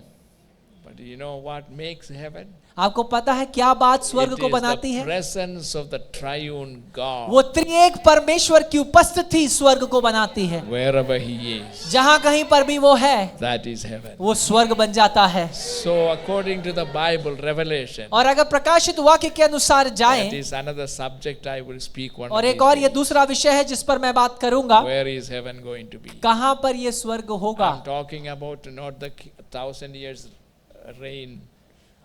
But you know what makes heaven? आपको पता है क्या बात स्वर्ग It को is बनाती the है? presence of the triune God. वो त्रिएक परमेश्वर की उपस्थिति स्वर्ग को बनाती है। Wherever he is, जहां कहीं पर भी वो है, that is heaven. वो स्वर्ग बन जाता है। So according to the Bible, Revelation, और अगर प्रकाशित वाक्य के अनुसार that जाएं, is another subject I will speak one और of एक और ये these दूसरा विषय है जिस पर मैं बात करूंगा, days. Where is heaven going to be? कहां पर ये स्वर्ग होगा। I'm talking about not the 1,000 years reign.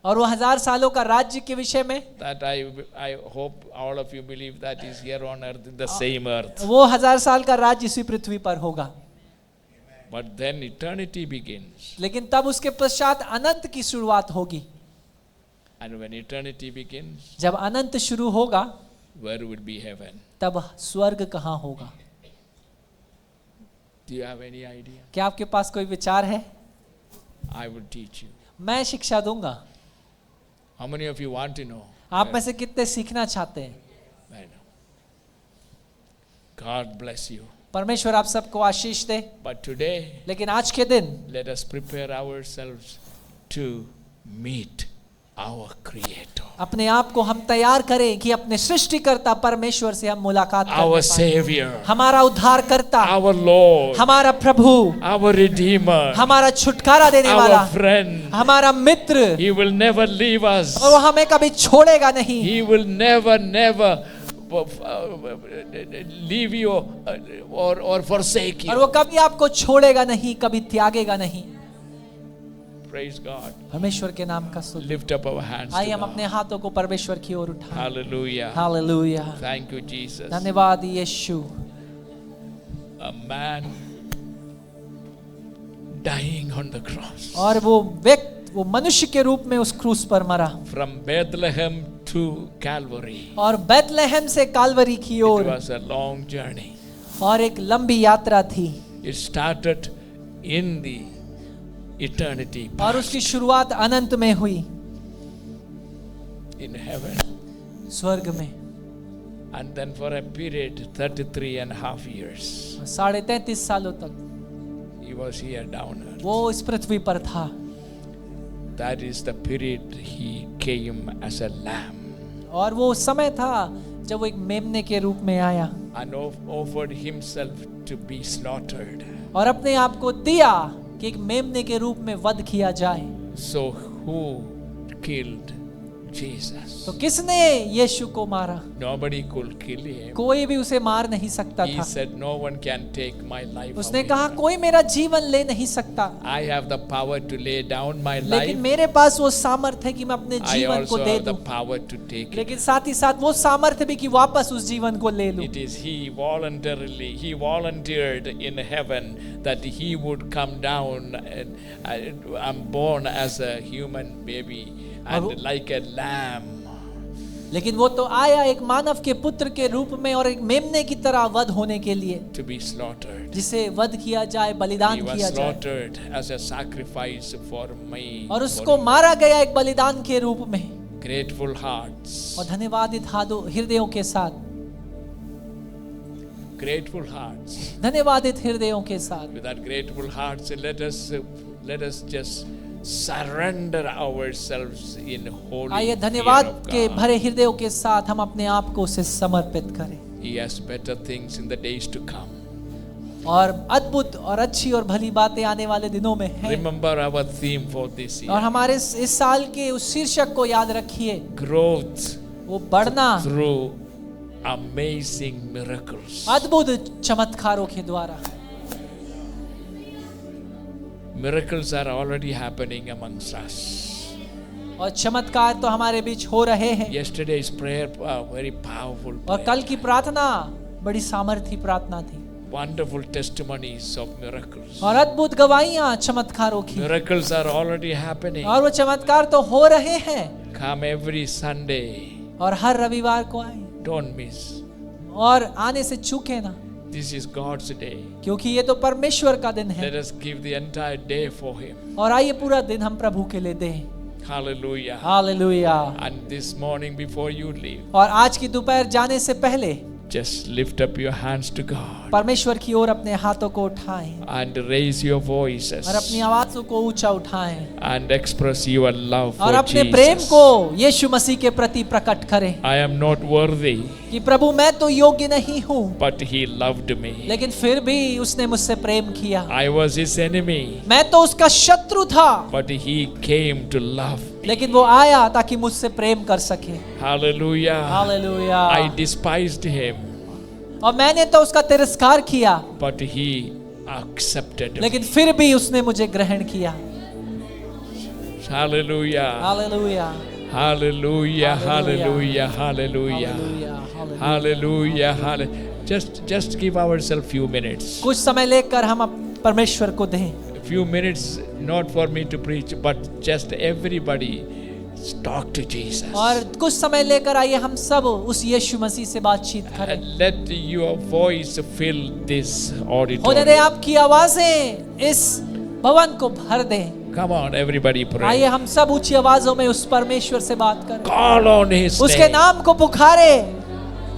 और वो 1000 सालों का राज्य के विषय में, That I hope all of you believe that is here on earth, in the same earth. वो 1000 साल का राज्य इसी पृथ्वी पर होगा। But then eternity begins. लेकिन तब उसके पश्चात अनंत की शुरुआत होगी। And when eternity begins, जब अनंत शुरू होगा, where would be heaven? तब स्वर्ग कहाँ होगा? Do you have any idea? क्या आपके पास कोई विचार है? I will teach you. मैं शिक्षा दूंगा। How many of you want to know? आप में से कितने सीखना चाहते हैं? I know. God bless you. परमेश्वर आप सबको आशीष दे। But today, लेकिन आज के दिन let us prepare ourselves to meet our Creator, अपने आप को हम तैयार करें कि अपने सृष्टिकर्ता परमेश्वर से हम मुलाकात कर our पाएं। Savior, हमारा उद्धारकर्ता, our Lord, हमारा प्रभु, our Redeemer, हमारा छुटकारा देने वाला, our friend. हमारा मित्र, He will never leave us. और वो हमें कभी छोड़ेगा नहीं। He will never leave you or forsake और you. वो कभी आपको छोड़ेगा नहीं, कभी त्यागेगा नहीं। Praise God. परमेश्वर के नाम का स्तुति। Lift up our hands. आइए to हम अपने God. हाथों को परमेश्वर की ओर उठाएं। Hallelujah. Hallelujah. Thank you, Jesus. धन्यवाद यीशु। A man dying on the cross. और वो मनुष्य के रूप में उस क्रूस पर मरा, From Bethlehem to Calvary. और बैतलहम से कालवरी की It ore, was a long journey. और एक लंबी यात्रा थी। It started in the eternity और उसकी शुरुआत अनंत में हुई, in heaven. स्वर्ग में। And then for a period, 33.5 years, 33.5 सालों तक he was here down earth. वो इस पृथ्वी पर था। That is the period he came as a lamb और वो उस समय था जब वो एक मेमने के रूप में आया and offered himself to be slaughtered. और अपने आप को दिया कि एक मेमने के रूप में वध किया जाए। So who killed Jesus? तो किसने यीशु को मारा? Nobody could kill him. कोई भी उसे मार नहीं सकता He था। said, no one can take my life उसने away. कहा कोई मेरा जीवन ले नहीं सकता, I have the power to lay down my लेकिन life. मेरे पास वो सामर्थ्य है कि मैं अपने I जीवन को also दे have the दूं, power to take it. लेकिन साथ ही साथ वो सामर्थ्य भी कि वापस उस जीवन को ले लूं। It is he volunteered in heaven that he would come down and I'm born as a human baby and like a lamb. लेकिन वो तो आया एक मानव के पुत्र के रूप में और एक मेमने की तरह वध होने के लिए, To be slaughtered. जिसे वध किया जाए, He बलिदान was किया जाए, slaughtered as a sacrifice for me. और उसको मारा गया एक बलिदान के रूप में। Grateful hearts. और धन्यवादित हृदयों के साथ, Grateful hearts. धन्यवादित हृदयों के साथ, With that grateful hearts, let us just surrender ourselves in holy आइए fear धन्यवाद of के God. भरे हृदयों के साथ हम अपने आप को उसे समर्पित करें। He has better things in the days to come. और अद्भुत और अच्छी और भली बातें आने वाले दिनों में हैं। Remember our theme for this और year. हमारे इस साल के उस शीर्षक को याद रखिए, Growth वो बढ़ना through amazing miracles. अद्भुत चमत्कारों के द्वारा। Miracles are already happening amongst us. और चमत्कार तो हमारे बीच हो रहे हैं। Yesterday's prayer, very powerful और prayer. कल की प्रार्थना बड़ी सामर्थी प्रार्थना थी, Wonderful testimonies of miracles. और अद्भुत गवाहियां चमत्कारों की। Miracles are already happening. और वो चमत्कार तो हो रहे हैं, Come every Sunday. और हर रविवार को आए Don't miss. और आने से चूके ना, This is God's day. क्योंकि ये तो परमेश्वर का दिन है। Let us give the entire day for Him. और आइए पूरा दिन हम प्रभु के लिए दें। Hallelujah. Hallelujah. And this morning before you leave, और आज की दोपहर जाने से पहले just lift up your hands to God परमेश्वर की ओर अपने हाथों को उठाएं and raise your voices और अपनी आवाज़ों को ऊंचा उठाएं and express your love और for अपने प्रेम Jesus. को यीशु मसीह के प्रति प्रकट करें I am not worthy, कि प्रभु मैं तो योग्य नहीं हूँ, but He loved me. लेकिन फिर भी उसने मुझसे प्रेम किया। I was His enemy, मैं तो उसका शत्रु था, but He came to love me. लेकिन वो आया ताकि मुझसे प्रेम कर सके। Hallelujah. Hallelujah. I despised Him, और मैंने तो उसका तिरस्कार किया, but He accepted me. लेकिन फिर भी उसने मुझे ग्रहण किया। Hallelujah. Hallelujah. Hallelujah. Hallelujah. Hallelujah. Hallelujah. Hallelujah. Hallelujah. Just give ourselves few minutes. कुछ समय लेकर हम परमेश्वर को दें। Few minutes, not for me to preach, but just everybody talk to Jesus. और कुछ समय लेकर आइए हम सब उस यीशु मसीह से बातचीत करें। And let your voice fill this होने दे auditorium. आपकी आवाजें इस भवन को भर दें। Come on, everybody आइए pray. हम सब ऊंची आवाजों में उस परमेश्वर से बात करें, Call on His उसके name. नाम को पुकारे।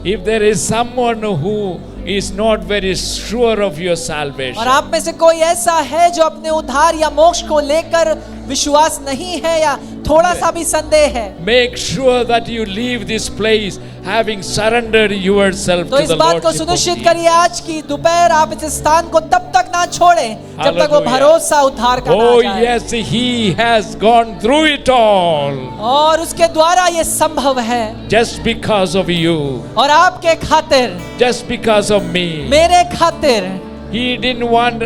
If there is someone who is not very sure of your और salvation, आप में से कोई ऐसा है जो अपने उद्धार या मोक्ष को लेकर विश्वास नहीं है या थोड़ा सा भी संदेह है, make sure that you leave this place having surrendered yourself तो to इस the बात को Lordship of सुनिश्चित Jesus. करिए आज की दोपहर आप इस स्थान को तब तक ना छोड़ें जब तक वो Hallelujah. भरोसा उद्धार का ना Oh जाए। yes, He has gone through it all और उसके द्वारा ये संभव है, just because of you, और आपके खातिर, just because of me. मेरे खातिर। He didn't want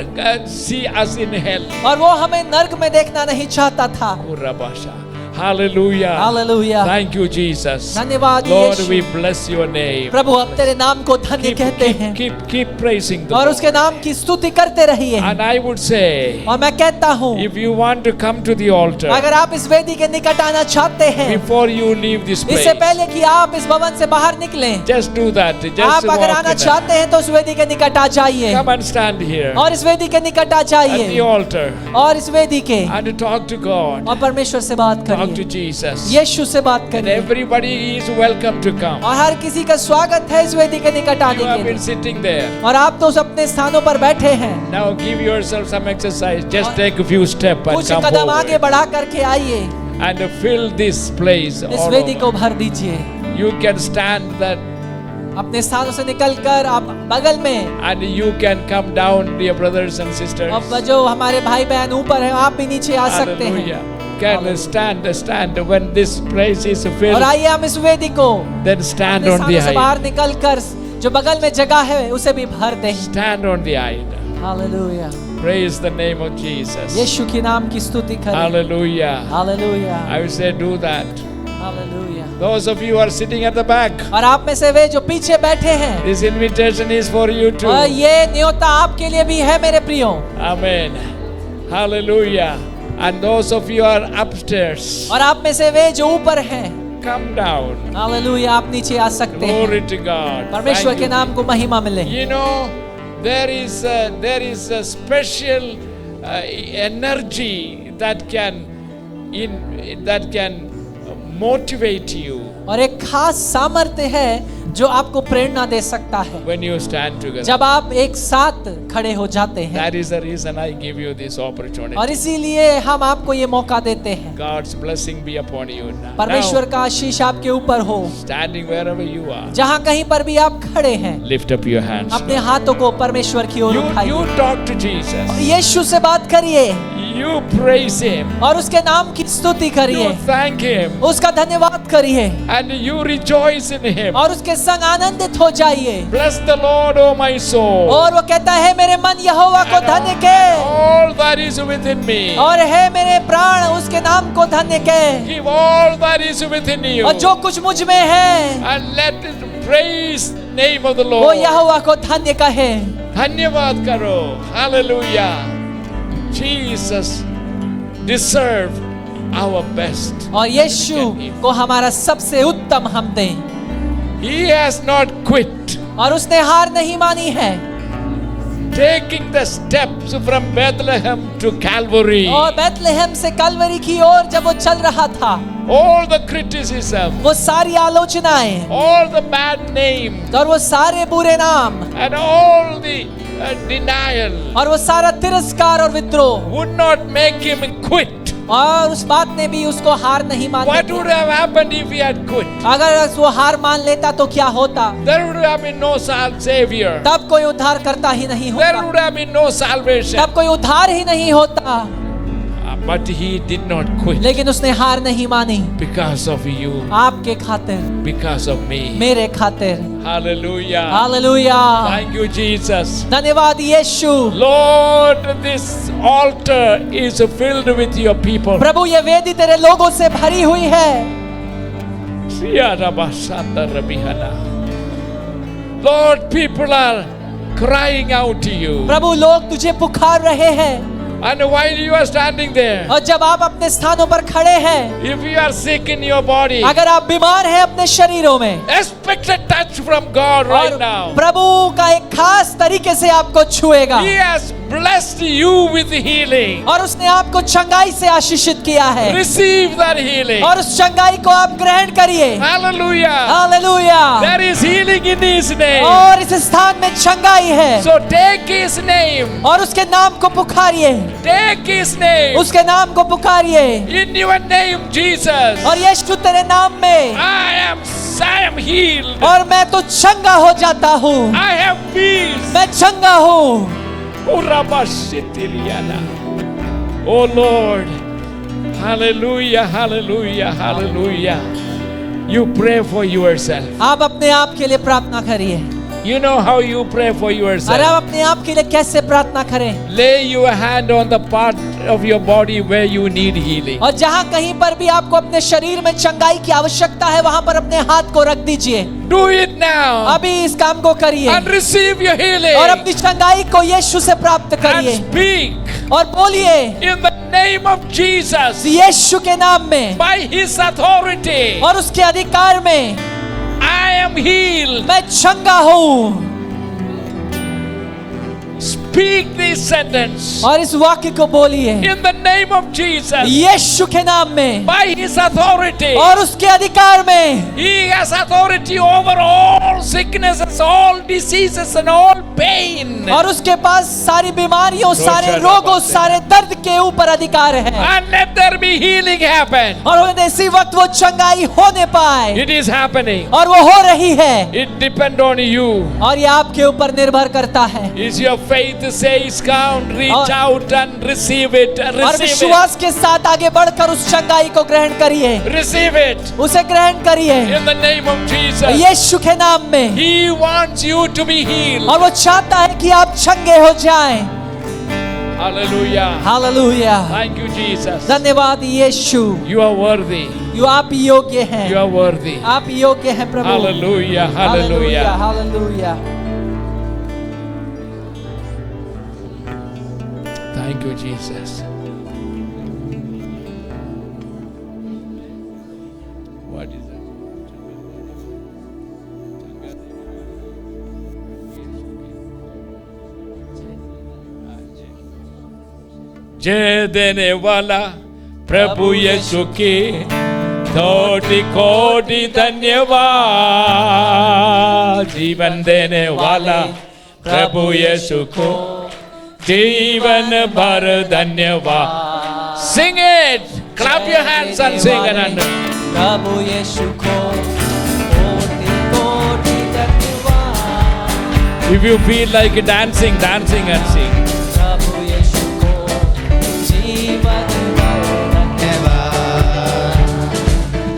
see us in hell. और वो हमें नर्क में देखना नहीं चाहता था। Urabasha. Hallelujah. Hallelujah. Thank you, Jesus. धन्यवाद Lord, Yeshu. we bless your name. प्रभु हम तेरे नाम को धन्य कहते हैं Keep praising the और Lord. उसके नाम की स्तुति करते रहिए। And I would say, और मैं कहता हूँ if you want to come to the altar, अगर आप इस वेदी के निकट आना चाहते हैं, before you leave this place, इससे पहले कि आप इस भवन से बाहर निकलें, just do that. Just आप अगर walk आना in there. चाहते हैं तो उस वेदी के निकट आ जाइए Come and stand here और इस वेदी के निकट आ at the जाइए altar और इस वेदी के and talk to God. और परमेश्वर से बात Talk to करिए, Jesus. यीशु से बात And करिए everybody is welcome to come. और हर किसी का स्वागत है इस वेदी के निकट You आने have के been लिए। sitting there. और आप तो अपने स्थानों पर बैठे हैं, Now give yourself some exercise. Just take a few steps and कुछ come कदम आगे forward बढ़ा करके आइए, and fill this place. इस all वेदी over. को भर दीजिए। You can stand that अपने स्थानों से निकलकर आप बगल में, and you can come down, dear brothers and sisters. अब जो हमारे भाई बहन ऊपर हैं आप भी नीचे आ सकते हैं। Hallelujah. Can stand when this place is और filled. आइए हम इस वेदी को Then stand अपने on the स्थानों से बाहर aisle. निकलकर जो बगल में जगह है उसे भी भर दें। Stand on the aisle. Hallelujah, Praise the name of Jesus. यीशु के नाम की स्तुति करें। Hallelujah. Hallelujah, I will say do that. Hallelujah. Those of you who are sitting at the back, और आप में से वे जो पीछे बैठे हैं, this invitation is for you too. और ये न्योता आपके लिए भी है मेरे प्रियो। Amen. Hallelujah. And those of you are upstairs, और आप में से वे जो ऊपर हैं, come down. हालेलुया, आप नीचे आ सकते हैं। Glory to God. परमेश्वर Thank के you. नाम को महिमा मिले। You know, there is a special energy that can motivate you और एक खास सामर्थ्य है जो आपको प्रेरणा दे सकता है when you stand together. जब आप एक साथ खड़े हो जाते हैं। That is the reason I give you this opportunity. और इसीलिए हम आपको ये मौका देते हैं। God's blessing be upon you now. परमेश्वर का आशीष आपके ऊपर हो। Standing wherever you are, जहाँ कहीं पर भी आप खड़े हैं, lift up your hands. अपने हाथों को परमेश्वर की ओर उठाइए। You talk to Jesus. यीशु से बात करिए You praise Him. और उसके नाम की स्तुति करिए, You thank Him. उसका धन्यवाद करिए And you rejoice in Him. और उसके संग आनंदित हो जाइए। Bless the Lord, O my soul. और वो कहता है मेरे मन यहोवा को धन्य कह All that is within me. और है मेरे प्राण उसके नाम को धन्य कह। Give all that is within you. और जो कुछ मुझ में है And let it praise the name of the वो Lord. यहोवा को धन्य कहे। धन्यवाद करो. Hallelujah. Jesus deserve our best. और यीशु को हमारा सबसे उत्तम हम दें। He has not quit. और उसने हार नहीं मानी है। Taking the steps from Bethlehem to Calvary. और बैतलहम से कलवरी की ओर जब वो चल रहा था, All the criticism, वो सारी आलोचनाएं all the bad names, और वो सारे बुरे नाम and all the denial और वो सारा तिरस्कार और विद्रोह would not make him quit. और उस बात ने भी उसको हार नहीं What मानी। would have happened if he had quit? अगर वो हार मान लेता तो क्या होता? There would have been no savior. तब कोई उद्धार करता ही नहीं There होता, would have been no salvation. तब कोई उद्धार ही नहीं होता। But he did not quit लेकिन उसने हार नहीं मानी, because of you, आपके खातिर, because of me. मेरे खातिर। Hallelujah. Hallelujah, Thank you, Jesus. धन्यवाद यीशु। Lord, this altar is filled with your people. प्रभु ये वेदी तेरे लोगों से भरी हुई है। Lord, people are crying out to you. प्रभु लोग तुझे पुकार रहे हैं And while you are standing there, और जब आप अपने स्थानों पर खड़े हैं, if you are sick in your body, अगर आप बीमार हैं अपने शरीरों में, expect a touch from God और right now. प्रभु का एक खास तरीके से आपको छुएगा He has blessed you with healing. और उसने आपको चंगाई से आशीषित किया है Receive that healing. और उस चंगाई को आप ग्रहण करिए। Hallelujah. Hallelujah, There is healing in His name. और इस स्थान में चंगाई है So take His name. और उसके नाम को पुकारिए, Take His name. उसके नाम को पुकारिए। In your name, Jesus. और यीशु तेरे नाम में I am healed. और मैं तो चंगा हो जाता हूँ, I have peace. मैं चंगा हूँ। Oh Lord. Hallelujah, hallelujah, hallelujah. You pray for yourself. आप अपने आप के लिए प्रार्थना करिए। You know how you pray for अरे yourself. आप अपने आप के लिए कैसे प्रार्थना करें? Lay your hand on the part of your body where you need healing. और जहाँ कहीं पर भी आपको अपने शरीर में चंगाई की आवश्यकता है, वहां पर अपने हाथ को रख दीजिए। Do it now अभी इस काम को करिए and receive your healing. और अपनी चंगाई को यीशु से प्राप्त And करिए speak और बोलिए in the name of Jesus यीशु के नाम में by His authority. और उसके अधिकार में I am healed. मैं चंगा हूँ। Speak this sentence और इस वाक्य को बोलिए in the name of Jesus यीशु के नाम में by His authority. और उसके अधिकार में। He has authority over all sicknesses, all diseases and all pain. और उसके पास सारी बीमारियों, सारे रोगों, सारे दर्द के ऊपर अधिकार है। And let there be healing happen. और इसी वक्त वो चंगाई होने पाए It is happening. और वो हो रही है It depends on you. और ये आपके ऊपर निर्भर करता है। Is your faith says count, reach out and receive it. और Receive विश्वास के साथ आगे बढ़कर उस चंगाई को ग्रहण करिए, it. Receive it उसे ग्रहण करिए in the name of Jesus. यीशु के नाम में। He wants you to be healed. और वो चाहता है कि आप चंगे हो जाएं। Hallelujah. Hallelujah. Thank you, Jesus. धन्यवाद यीशु। You are worthy. यू आप योग्य हैं, You are worthy. आप योग्य हैं प्रभु। Hallelujah. Hallelujah Hallelujah. Hallelujah. Thank you, Jesus. What is that? जय देने वाला प्रभु यीशु की कोटि कोटि धन्यवाद। जीवन देने वाला प्रभु यीशु को जीवन भर धन्यवाद। Sing it, clap your hands and sing it. प्रभु यीशु को कोटि कोटि धन्यवाद। If you feel like dancing, dancing and sing. प्रभु यीशु को जीवन भर धन्यवाद।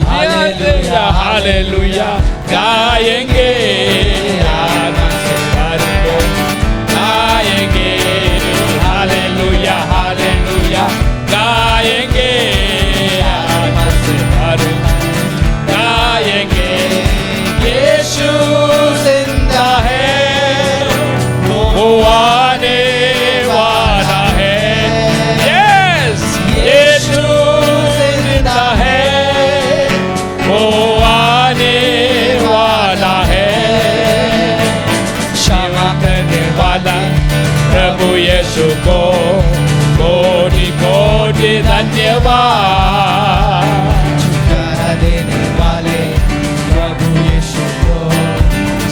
हालेलुया हालेलुया गाएंगे आनंद से भरपूर गाएंगे। हालेलुया हालेलुया गाएंगे आनंद से भरपूर गाएंगे। यीशु जिंदा है, वो आने वाला है। Yes, यीशु जिंदा है, वो आने वाला है। क्षमा करने वाला प्रभु यीशु को कोटि कोटि धन्यवाद। छुटकारा देने वाले प्रभु यीशु को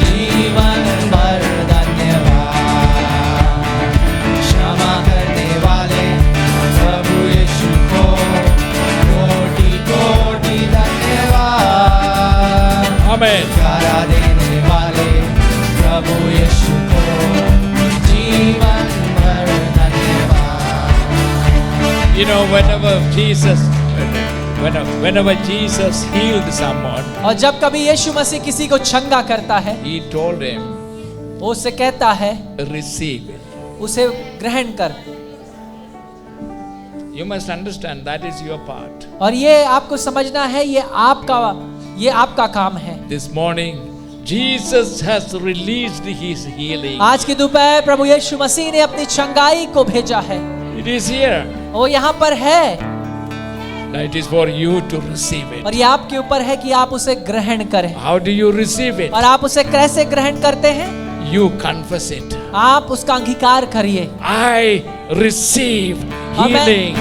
जीवन भर धन्यवाद। क्षमा करने वाले प्रभु यीशु को कोटि कोटि धन्यवाद। आमेन। छुटकारा देने वाले प्रभु यीशु को जीवन भर धन्यवाद। You know, whenever Jesus healed someone, और जब कभी यीशु मसीह किसी को चंगा करता है, He told him, वो उससे कहता है receive it. उसे ग्रहण कर। You must understand that is your part. और ये आपको समझना है, ये आपका काम है। This morning, Jesus has released His healing. आज की दोपहर प्रभु यीशु मसीह ने अपनी चंगाई को भेजा है। It is here. वो यहाँ पर है It is for you to receive it. और ये आपके ऊपर है कि आप उसे ग्रहण करें। How do you receive it? और आप उसे कैसे ग्रहण करते हैं? You confess it. आप उसका अंगीकार करिए। I receive और healing.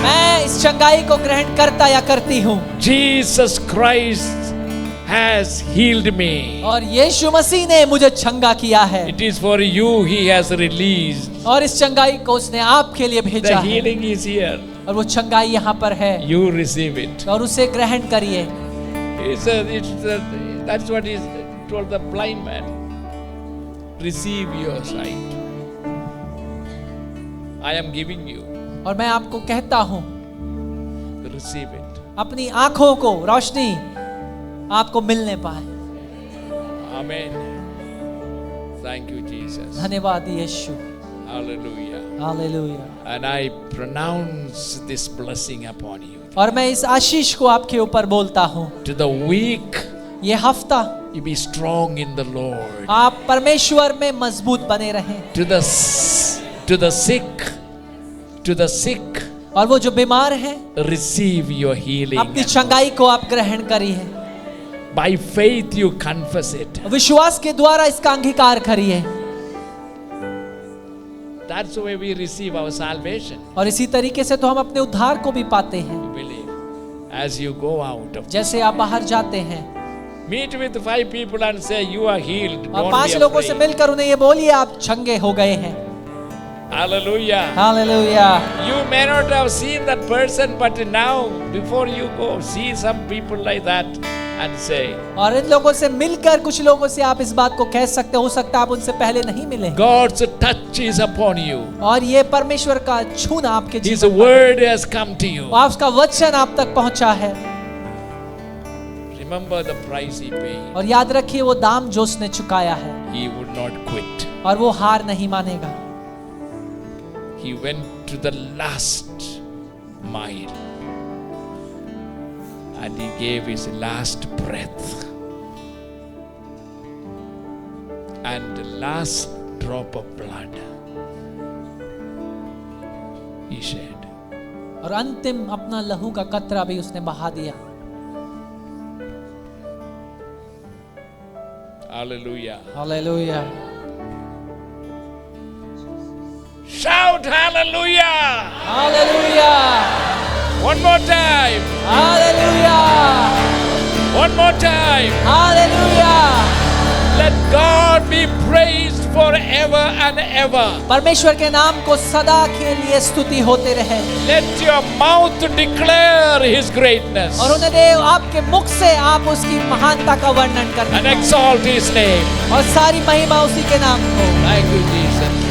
मैं इस चंगाई को ग्रहण करता या करती हूँ। Jesus Christ has healed me. और यीशु मसीह ने मुझे चंगा किया है। It is for you He has released. और इस चंगाई को उसने आपके लिए भेजा The है। healing is here. और वो चंगाई यहाँ पर है You receive it. और उसे ग्रहण करिए। That's what He told the blind man. Receive your sight. I am giving you. और मैं आपको कहता हूँ, Receive it. अपनी आंखों को रोशनी आपको मिलने पाए। Amen. Thank you, Jesus. धन्यवाद यीशु। Hallelujah. Hallelujah. And I pronounce this blessing upon you. और मैं इस आशीष को आपके ऊपर बोलता हूँ। To the weak, ये हफ्ता you be strong in the Lord. आप परमेश्वर में मजबूत बने रहें। To the sick, और वो जो बीमार हैं, receive your healing. अपनी चंगाई को आप ग्रहण करिए। By faith you confess it. विश्वास के द्वारा इसका अंगीकार करिए। That's the way we receive our salvation. और इसी तरीके से तो हम अपने उद्धार को भी पाते हैं। You believe. As you go out of, जैसे आप बाहर जाते हैं meet with 5 people and say you are healed. और Don't 5 be लोगों से afraid. मिलकर उन्हें ये बोलिए आप चंगे हो गए हैं। Hallelujah. Hallelujah. You may not have seen that person, but now before you go, see some people like that and say, और इन लोगों से मिलकर कुछ लोगों से आप इस बात को कह सकते हो सकता है आप उनसे पहले नहीं मिले। God's touch is upon you. और ये परमेश्वर का छूना आपके His जीवन में word has come to you. और उसका वचन आप तक पहुंचा है। Remember the price he paid. और याद रखिए वो दाम जो उसने चुकाया है He would not quit. और वो हार नहीं मानेगा। He went to the last mile and he gave his last breath and the last drop of blood he shed. और अंतिम अपना लहू का कतरा भी उसने बहा दिया। Hallelujah. Hallelujah. Shout hallelujah. Hallelujah. One more time. Hallelujah. One more time. Hallelujah. Let God be praised forever and ever. परमेश्वर के नाम को सदा के लिए स्तुति होते रहे। Let your mouth declare his greatness और उन्हें देव आपके मुख से आप उसकी महानता का वर्णन and करना exalt his name. और सारी महिमा उसी के नाम को। Thank you, Jesus.